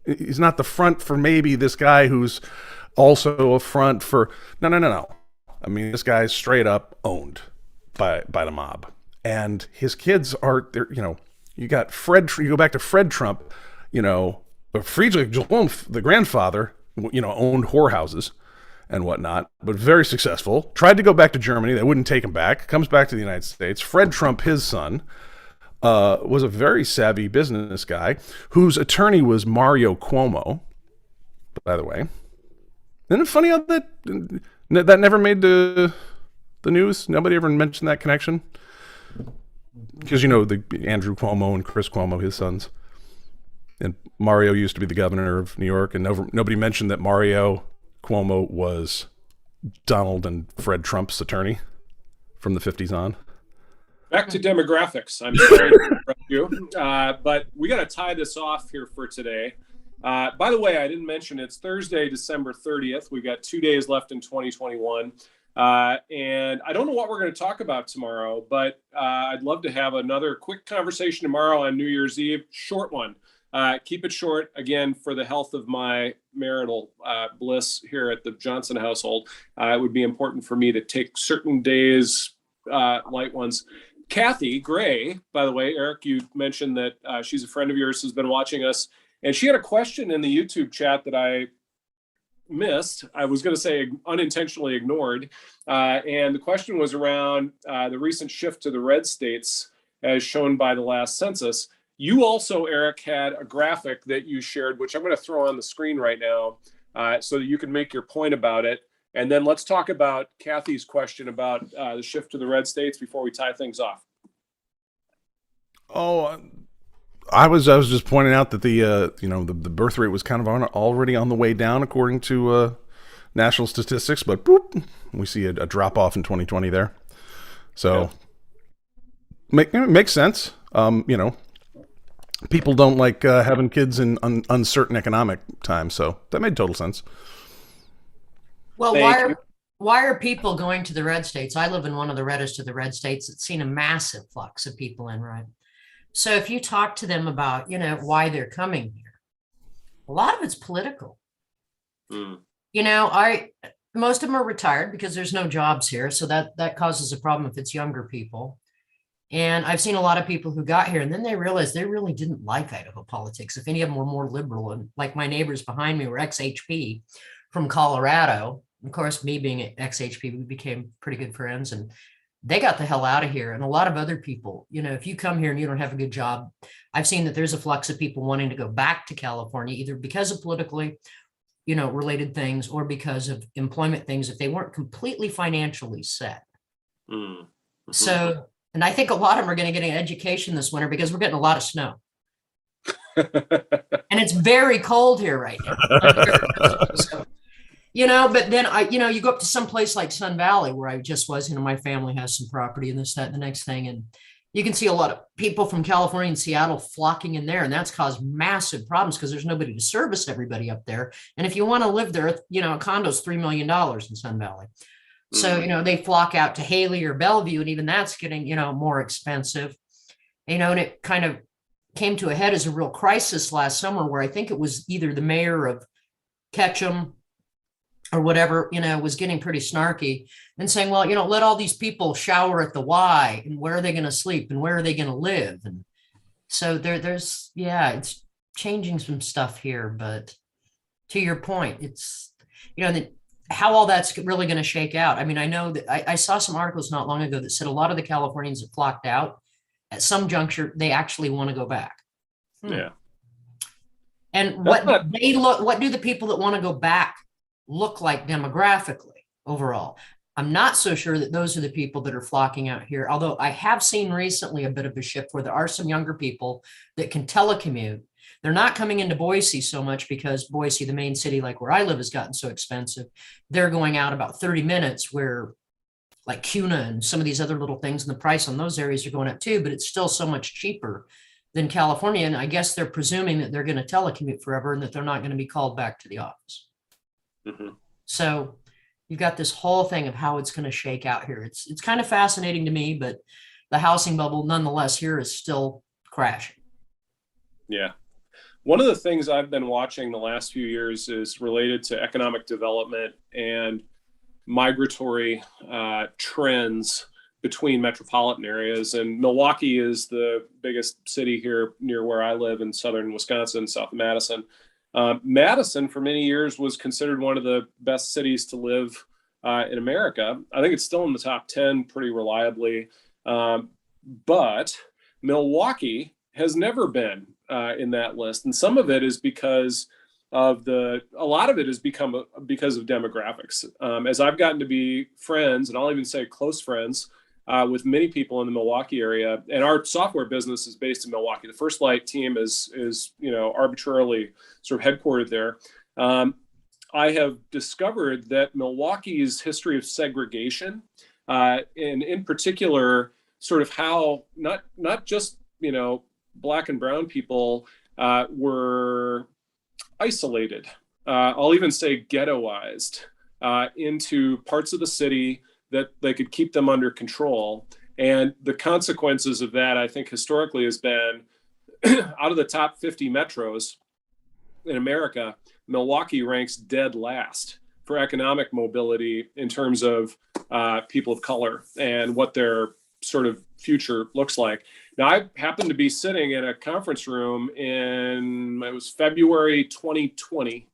he's not the front for maybe this guy who's also a front for, no. I mean, this guy's straight up owned by the mob. And his kids are, you got Fred, you go back to Fred Trump, Friedrich Jalom, the grandfather, owned whorehouses and whatnot, but very successful. Tried to go back to Germany. They wouldn't take him back. Comes back to the United States. Fred Trump, his son, was a very savvy business guy whose attorney was Mario Cuomo, by the way. Isn't it funny how that never made the news? Nobody ever mentioned that connection? Because, the Andrew Cuomo and Chris Cuomo, his sons. And Mario used to be the governor of New York, and nobody mentioned that Mario Cuomo was Donald and Fred Trump's attorney from the 50s on. Back to demographics. I'm sorry to interrupt you, but we got to tie this off here for today. By the way, I didn't mention it's Thursday, December 30th. We've got 2 days left in 2021. And I don't know what we're going to talk about tomorrow, but I'd love to have another quick conversation tomorrow on New Year's Eve. Short one. Keep it short, again, for the health of my marital bliss here at the Johnson household. It would be important for me to take certain days, light ones. Kathy Gray, by the way, Eric, you mentioned that she's a friend of yours who's been watching us. And she had a question in the YouTube chat that I missed. I was going to say unintentionally ignored. And the question was around the recent shift to the red states as shown by the last census. You also, Eric, had a graphic that you shared, which I'm going to throw on the screen right now so that you can make your point about it. And then let's talk about Kathy's question about the shift to the red states before we tie things off. Oh, I was just pointing out that the birth rate was kind of already on the way down according to national statistics, but boop, we see a drop off in 2020 there. So makes sense. People don't like having kids in uncertain economic times, so that made total sense. Well, why are people going to the red states? I live in one of the reddest of the red states. It's seen a massive flux of people in, right? So if you talk to them about, why they're coming here, a lot of it's political. Most of them are retired because there's no jobs here. So that causes a problem if it's younger people. And I've seen a lot of people who got here and then they realized they really didn't like Idaho politics. If any of them were more liberal, and like my neighbors behind me were ex-HP from Colorado. Of course, me being an ex-HP, we became pretty good friends and they got the hell out of here. And a lot of other people, if you come here and you don't have a good job, I've seen that there's a flux of people wanting to go back to California, either because of politically, related things or because of employment things, if they weren't completely financially set. Mm-hmm. So, and I think a lot of them are going to get an education this winter because we're getting a lot of snow. And it's very cold here right now. So, but then you go up to some place like Sun Valley where I just was, my family has some property and this, that, and the next thing. And you can see a lot of people from California and Seattle flocking in there. And that's caused massive problems because there's nobody to service everybody up there. And if you want to live there, a condo's $3 million in Sun Valley. So, they flock out to Haley or Bellevue, and even that's getting, more expensive, and it kind of came to a head as a real crisis last summer where I think it was either the mayor of Ketchum or whatever, was getting pretty snarky and saying, well, let all these people shower at the Y and where are they going to sleep and where are they going to live? And so there's it's changing some stuff here, but to your point, it's, how all that's really going to shake out. I mean, I know that I saw some articles not long ago that said a lot of the Californians that flocked out at some juncture, they actually want to go back. Yeah. And what do the people that want to go back look like demographically overall? I'm not so sure that those are the people that are flocking out here. Although I have seen recently a bit of a shift where there are some younger people that can telecommute. They're not coming into Boise so much because Boise, the main city, like where I live, has gotten so expensive. They're going out about 30 minutes where like Cuna and some of these other little things, and the price on those areas are going up too, but it's still so much cheaper than California. And I guess they're presuming that they're going to telecommute forever and that they're not going to be called back to the office. Mm-hmm. So you've got this whole thing of how it's going to shake out here. It's kind of fascinating to me, but the housing bubble nonetheless here is still crashing. Yeah. One of the things I've been watching the last few years is related to economic development and migratory trends between metropolitan areas. And Milwaukee is the biggest city here near where I live in southern Wisconsin, south of Madison. Madison, for many years, was considered one of the best cities to live in America. I think it's still in the top 10 pretty reliably. But Milwaukee has never been in that list. And some of it is because a lot of it has become because of demographics. As I've gotten to be friends, and I'll even say close friends, with many people in the Milwaukee area, and our software business is based in Milwaukee. The First Light team is arbitrarily sort of headquartered there. I have discovered that Milwaukee's history of segregation, and in particular, sort of how not just Black and brown people were isolated. I'll even say ghettoized into parts of the city that they could keep them under control. And the consequences of that, I think, historically has been out of the top 50 metros in America, Milwaukee ranks dead last for economic mobility in terms of people of color and what their sort of future looks like. Now, I happened to be sitting in a conference room it was February 2020.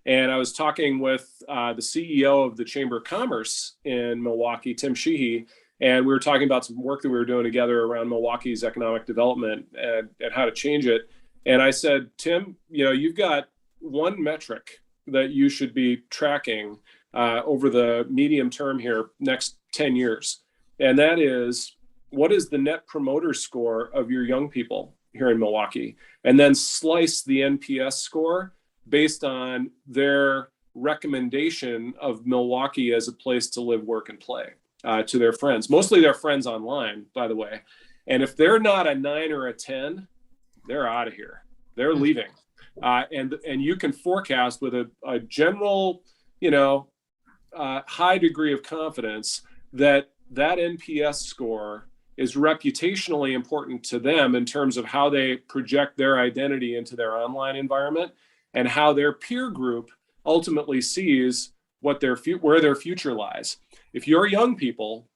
And I was talking with the CEO of the Chamber of Commerce in Milwaukee, Tim Sheehy, and we were talking about some work that we were doing together around Milwaukee's economic development and how to change it. And I said, Tim, you've got one metric that you should be tracking over the medium term here, next 10 years. And that is, what is the net promoter score of your young people here in Milwaukee? And then slice the NPS score based on their recommendation of Milwaukee as a place to live, work, and play to their friends, mostly their friends online, by the way. And if they're not a 9 or a 10, they're out of here. They're leaving. And you can forecast with a general, high degree of confidence that NPS score is reputationally important to them in terms of how they project their identity into their online environment, and how their peer group ultimately sees where their future lies. If your young people,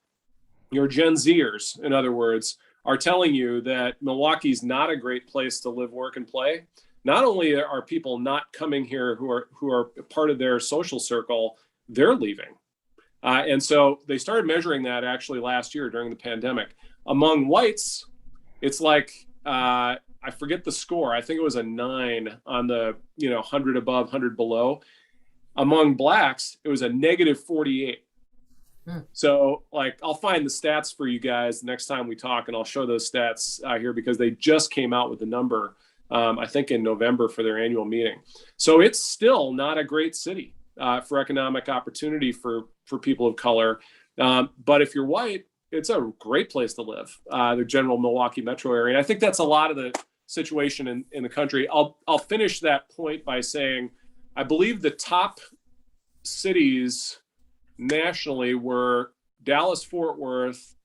your Gen Zers, in other words, are telling you that Milwaukee's not a great place to live, work, and play, not only are people not coming here who are part of their social circle, they're leaving. And so they started measuring that actually last year during the pandemic. Among whites, it's like, I forget the score. I think it was a 9 on the 100 above, 100 below. Among Blacks, it was a -48. So I'll find the stats for you guys next time we talk, and I'll show those stats here because they just came out with the number, I think in November for their annual meeting. So it's still not a great city for economic opportunity for people of color. But if you're white, it's a great place to live, the general Milwaukee metro area. And I think that's a lot of the situation in the country. I'll finish that point by saying, I believe the top cities nationally were Dallas, Fort Worth,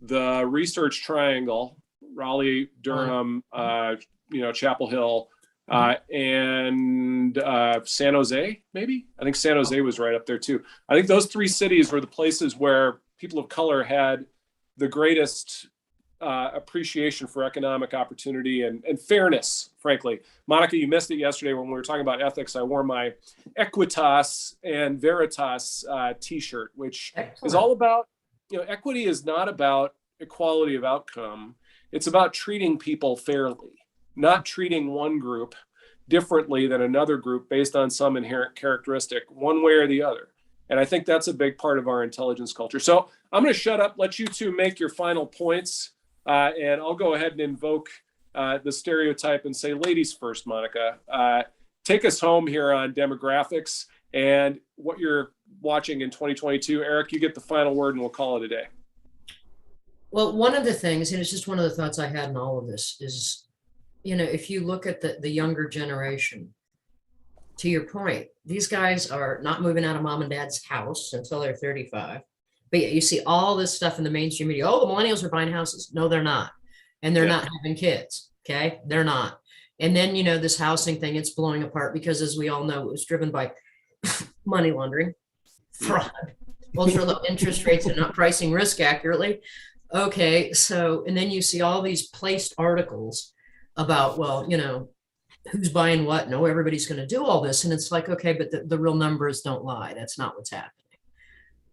the Research Triangle, Raleigh, Durham, Chapel Hill, and San Jose, maybe? I think San Jose was right up there too. I think those 3 cities were the places where people of color had the greatest appreciation for economic opportunity and fairness, frankly. Monica, you missed it yesterday when we were talking about ethics. I wore my Equitas and Veritas t-shirt, which is all about, equity is not about equality of outcome. It's about treating people fairly, not treating one group differently than another group based on some inherent characteristic, one way or the other. And I think that's a big part of our intelligence culture. So I'm going to shut up, let you two make your final points, and I'll go ahead and invoke the stereotype and say, ladies first, Monica. Take us home here on demographics and what you're watching in 2022. Eric, you get the final word and we'll call it a day. Well, one of the things, and it's just one of the thoughts I had in all of this is, if you look at the younger generation, to your point, these guys are not moving out of mom and dad's house until they're 35. But yet you see all this stuff in the mainstream media. Oh, the millennials are buying houses. No, they're not. And they're not having kids. Okay. They're not. And then, this housing thing, it's blowing apart because, as we all know, it was driven by money laundering, fraud, ultra low interest rates, and not pricing risk accurately. Okay. So, and then you see all these placed articles about, who's buying what. No, everybody's going to do all this. And it's like, okay, but the real numbers don't lie. That's not what's happening.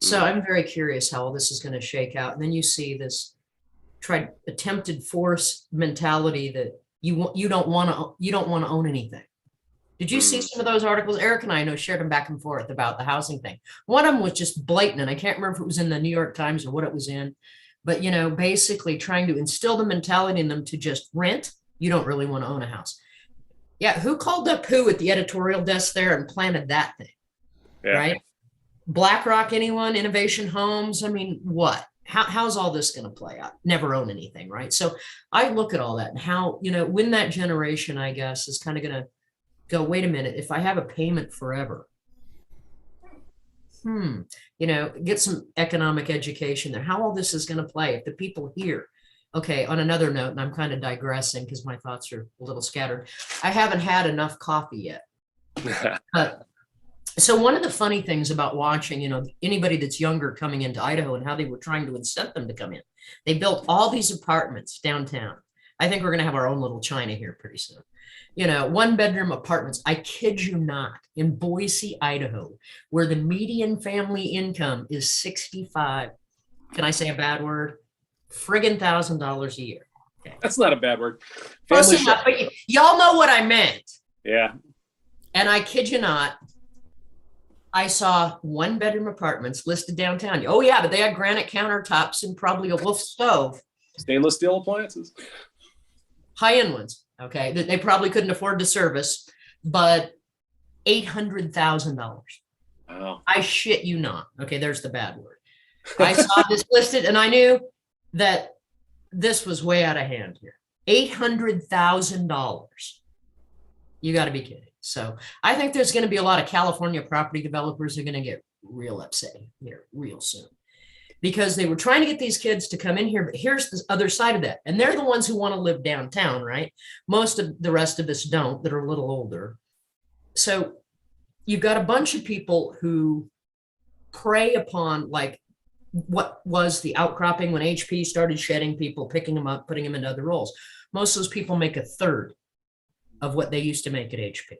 So I'm very curious how all this is going to shake out. And then you see this attempted force mentality that you don't want to own anything. Did you see some of those articles? Eric and I know shared them back and forth about the housing thing. One of them was just blatant, and I can't remember if it was in the New York Times or what it was in, but basically trying to instill the mentality in them to just rent. You don't really want to own a house. Yeah, who called up who at the editorial desk there and planted that thing? Yeah. Right? BlackRock, anyone? Innovation Homes? I mean, what? How's all this going to play out? Never own anything, right? So I look at all that and how, when that generation, I guess, is kind of going to go, wait a minute, if I have a payment forever, get some economic education there, how all this is going to play. If the people here, okay, on another note, and I'm kind of digressing because my thoughts are a little scattered, I haven't had enough coffee yet. So one of the funny things about watching, anybody that's younger coming into Idaho and how they were trying to incent them to come in, they built all these apartments downtown. I think we're going to have our own little China here pretty soon. 1-bedroom apartments. I kid you not, in Boise, Idaho, where the median family income is 65. Can I say a bad word? Friggin' $1,000 a year. Okay. That's not a bad word. Close enough, but y'all know what I meant. Yeah. And I kid you not, I saw 1-bedroom apartments listed downtown. Oh yeah, but they had granite countertops and probably a Wolf stove. Stainless steel appliances. High-end ones. Okay, that they probably couldn't afford to service, but $800,000. Wow. I shit you not. Okay, there's the bad word. I saw this listed and I knew that this was way out of hand here. $800,000. You got to be kidding. So I think there's going to be a lot of California property developers who are going to get real upset here real soon, because they were trying to get these kids to come in here. But here's the other side of that. And they're the ones who want to live downtown, right? Most of the rest of us don't, that are a little older. So you've got a bunch of people who prey upon, like, what was the outcropping when HP started shedding people, picking them up, putting them into other roles. Most of those people make a third of what they used to make at HP.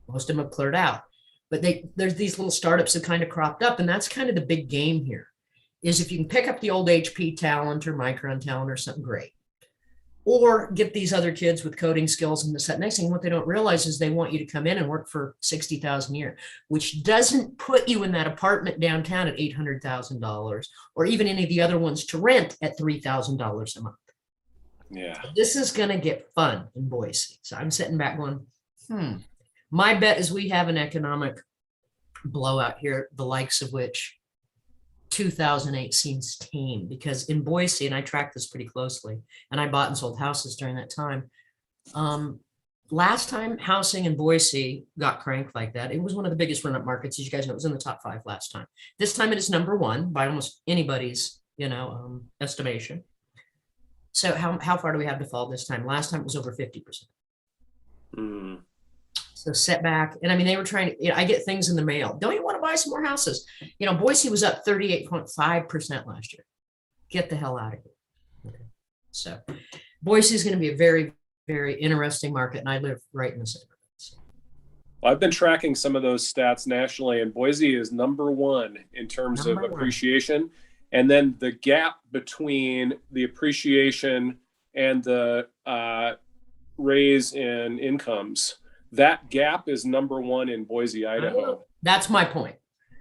Most of them have cleared out. But there's these little startups that kind of cropped up, and that's kind of the big game here. Is if you can pick up the old HP talent or Micron talent or something, great. Or get these other kids with coding skills and this, that. Next thing, what they don't realize is they want you to come in and work for $60,000 a year, which doesn't put you in that apartment downtown at $800,000, or even any of the other ones to rent at $3,000 a month. Yeah. This is going to get fun in Boise. So I'm sitting back going, my bet is we have an economic blowout here, the likes of which 2008 seems tame, because in Boise, and I track this pretty closely, and I bought and sold houses during that time. Last time housing in Boise got cranked like that, it was one of the biggest run-up markets. As you guys know, it was in the top 5 last time. This time it is number 1 by almost anybody's, estimation. So how far do we have to fall this time? Last time it was over 50%. So setback. And I mean, they were trying to, I get things in the mail. Don't you want to buy some more houses? Boise was up 38.5% last year. Get the hell out of here. Okay. So Boise is going to be a very, very interesting market. And I live right in the center. So. Well, I've been tracking some of those stats nationally, and Boise is number 1 in terms of appreciation. And then the gap between the appreciation and the raise in incomes, that gap is number 1 in Boise, Idaho. That's my point.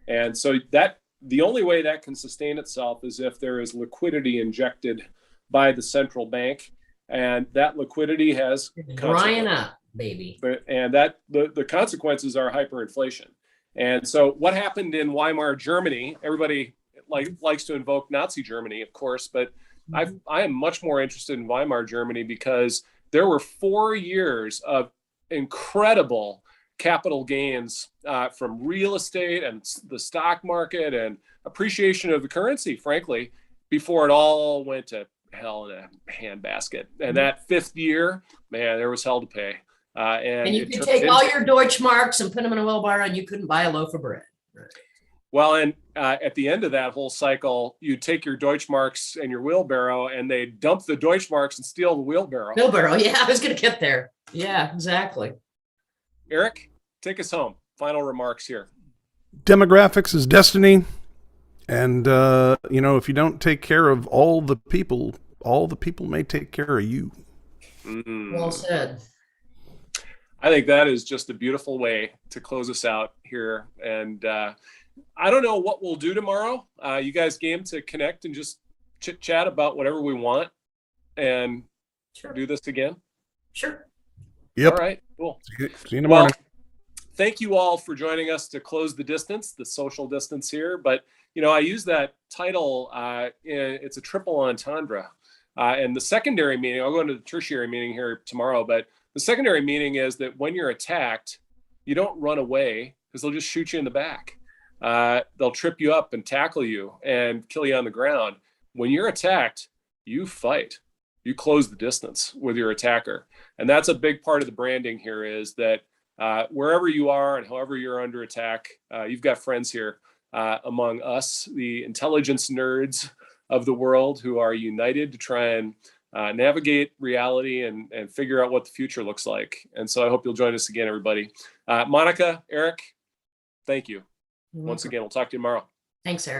And so that the only way that can sustain itself is if there is liquidity injected by the central bank, and that liquidity has drying up, baby. And that the consequences are hyperinflation. And so what happened in Weimar Germany, everybody likes to invoke Nazi Germany, of course, but I am much more interested in Weimar Germany, because there were 4 years of incredible capital gains from real estate and the stock market and appreciation of the currency, frankly, before it all went to hell in a handbasket. And that 5th year, man, there was hell to pay. And you could take all your Deutschmarks and put them in a wheelbarrow, and you couldn't buy a loaf of bread. Right. Well, and at the end of that whole cycle, you take your Deutschmarks and your wheelbarrow, and they dump the Deutschmarks and steal the wheelbarrow. Wheelbarrow. Yeah, I was going to get there. Yeah, exactly. Eric, take us home. Final remarks here. Demographics is destiny. And, if you don't take care of all the people may take care of you. Well said. I think that is just a beautiful way to close us out here. And I don't know what we'll do tomorrow. You guys game to connect and just chit chat about whatever we want and do this again? Sure. Yep. All right, cool. See you in the morning. Thank you all for joining us to close the distance, the social distance here. But, I use that title, it's a triple entendre. And the secondary meaning, I'll go into the tertiary meaning here tomorrow, but the secondary meaning is that when you're attacked, you don't run away because they'll just shoot you in the back. They'll trip you up and tackle you and kill you on the ground. When you're attacked, you fight. You close the distance with your attacker. And that's a big part of the branding here is that wherever you are and however you're under attack, you've got friends here among us, the intelligence nerds of the world who are united to try and navigate reality and figure out what the future looks like. And so I hope you'll join us again, everybody. Monica, Eric, thank you. Once again, we'll talk to you tomorrow. Thanks, Eric.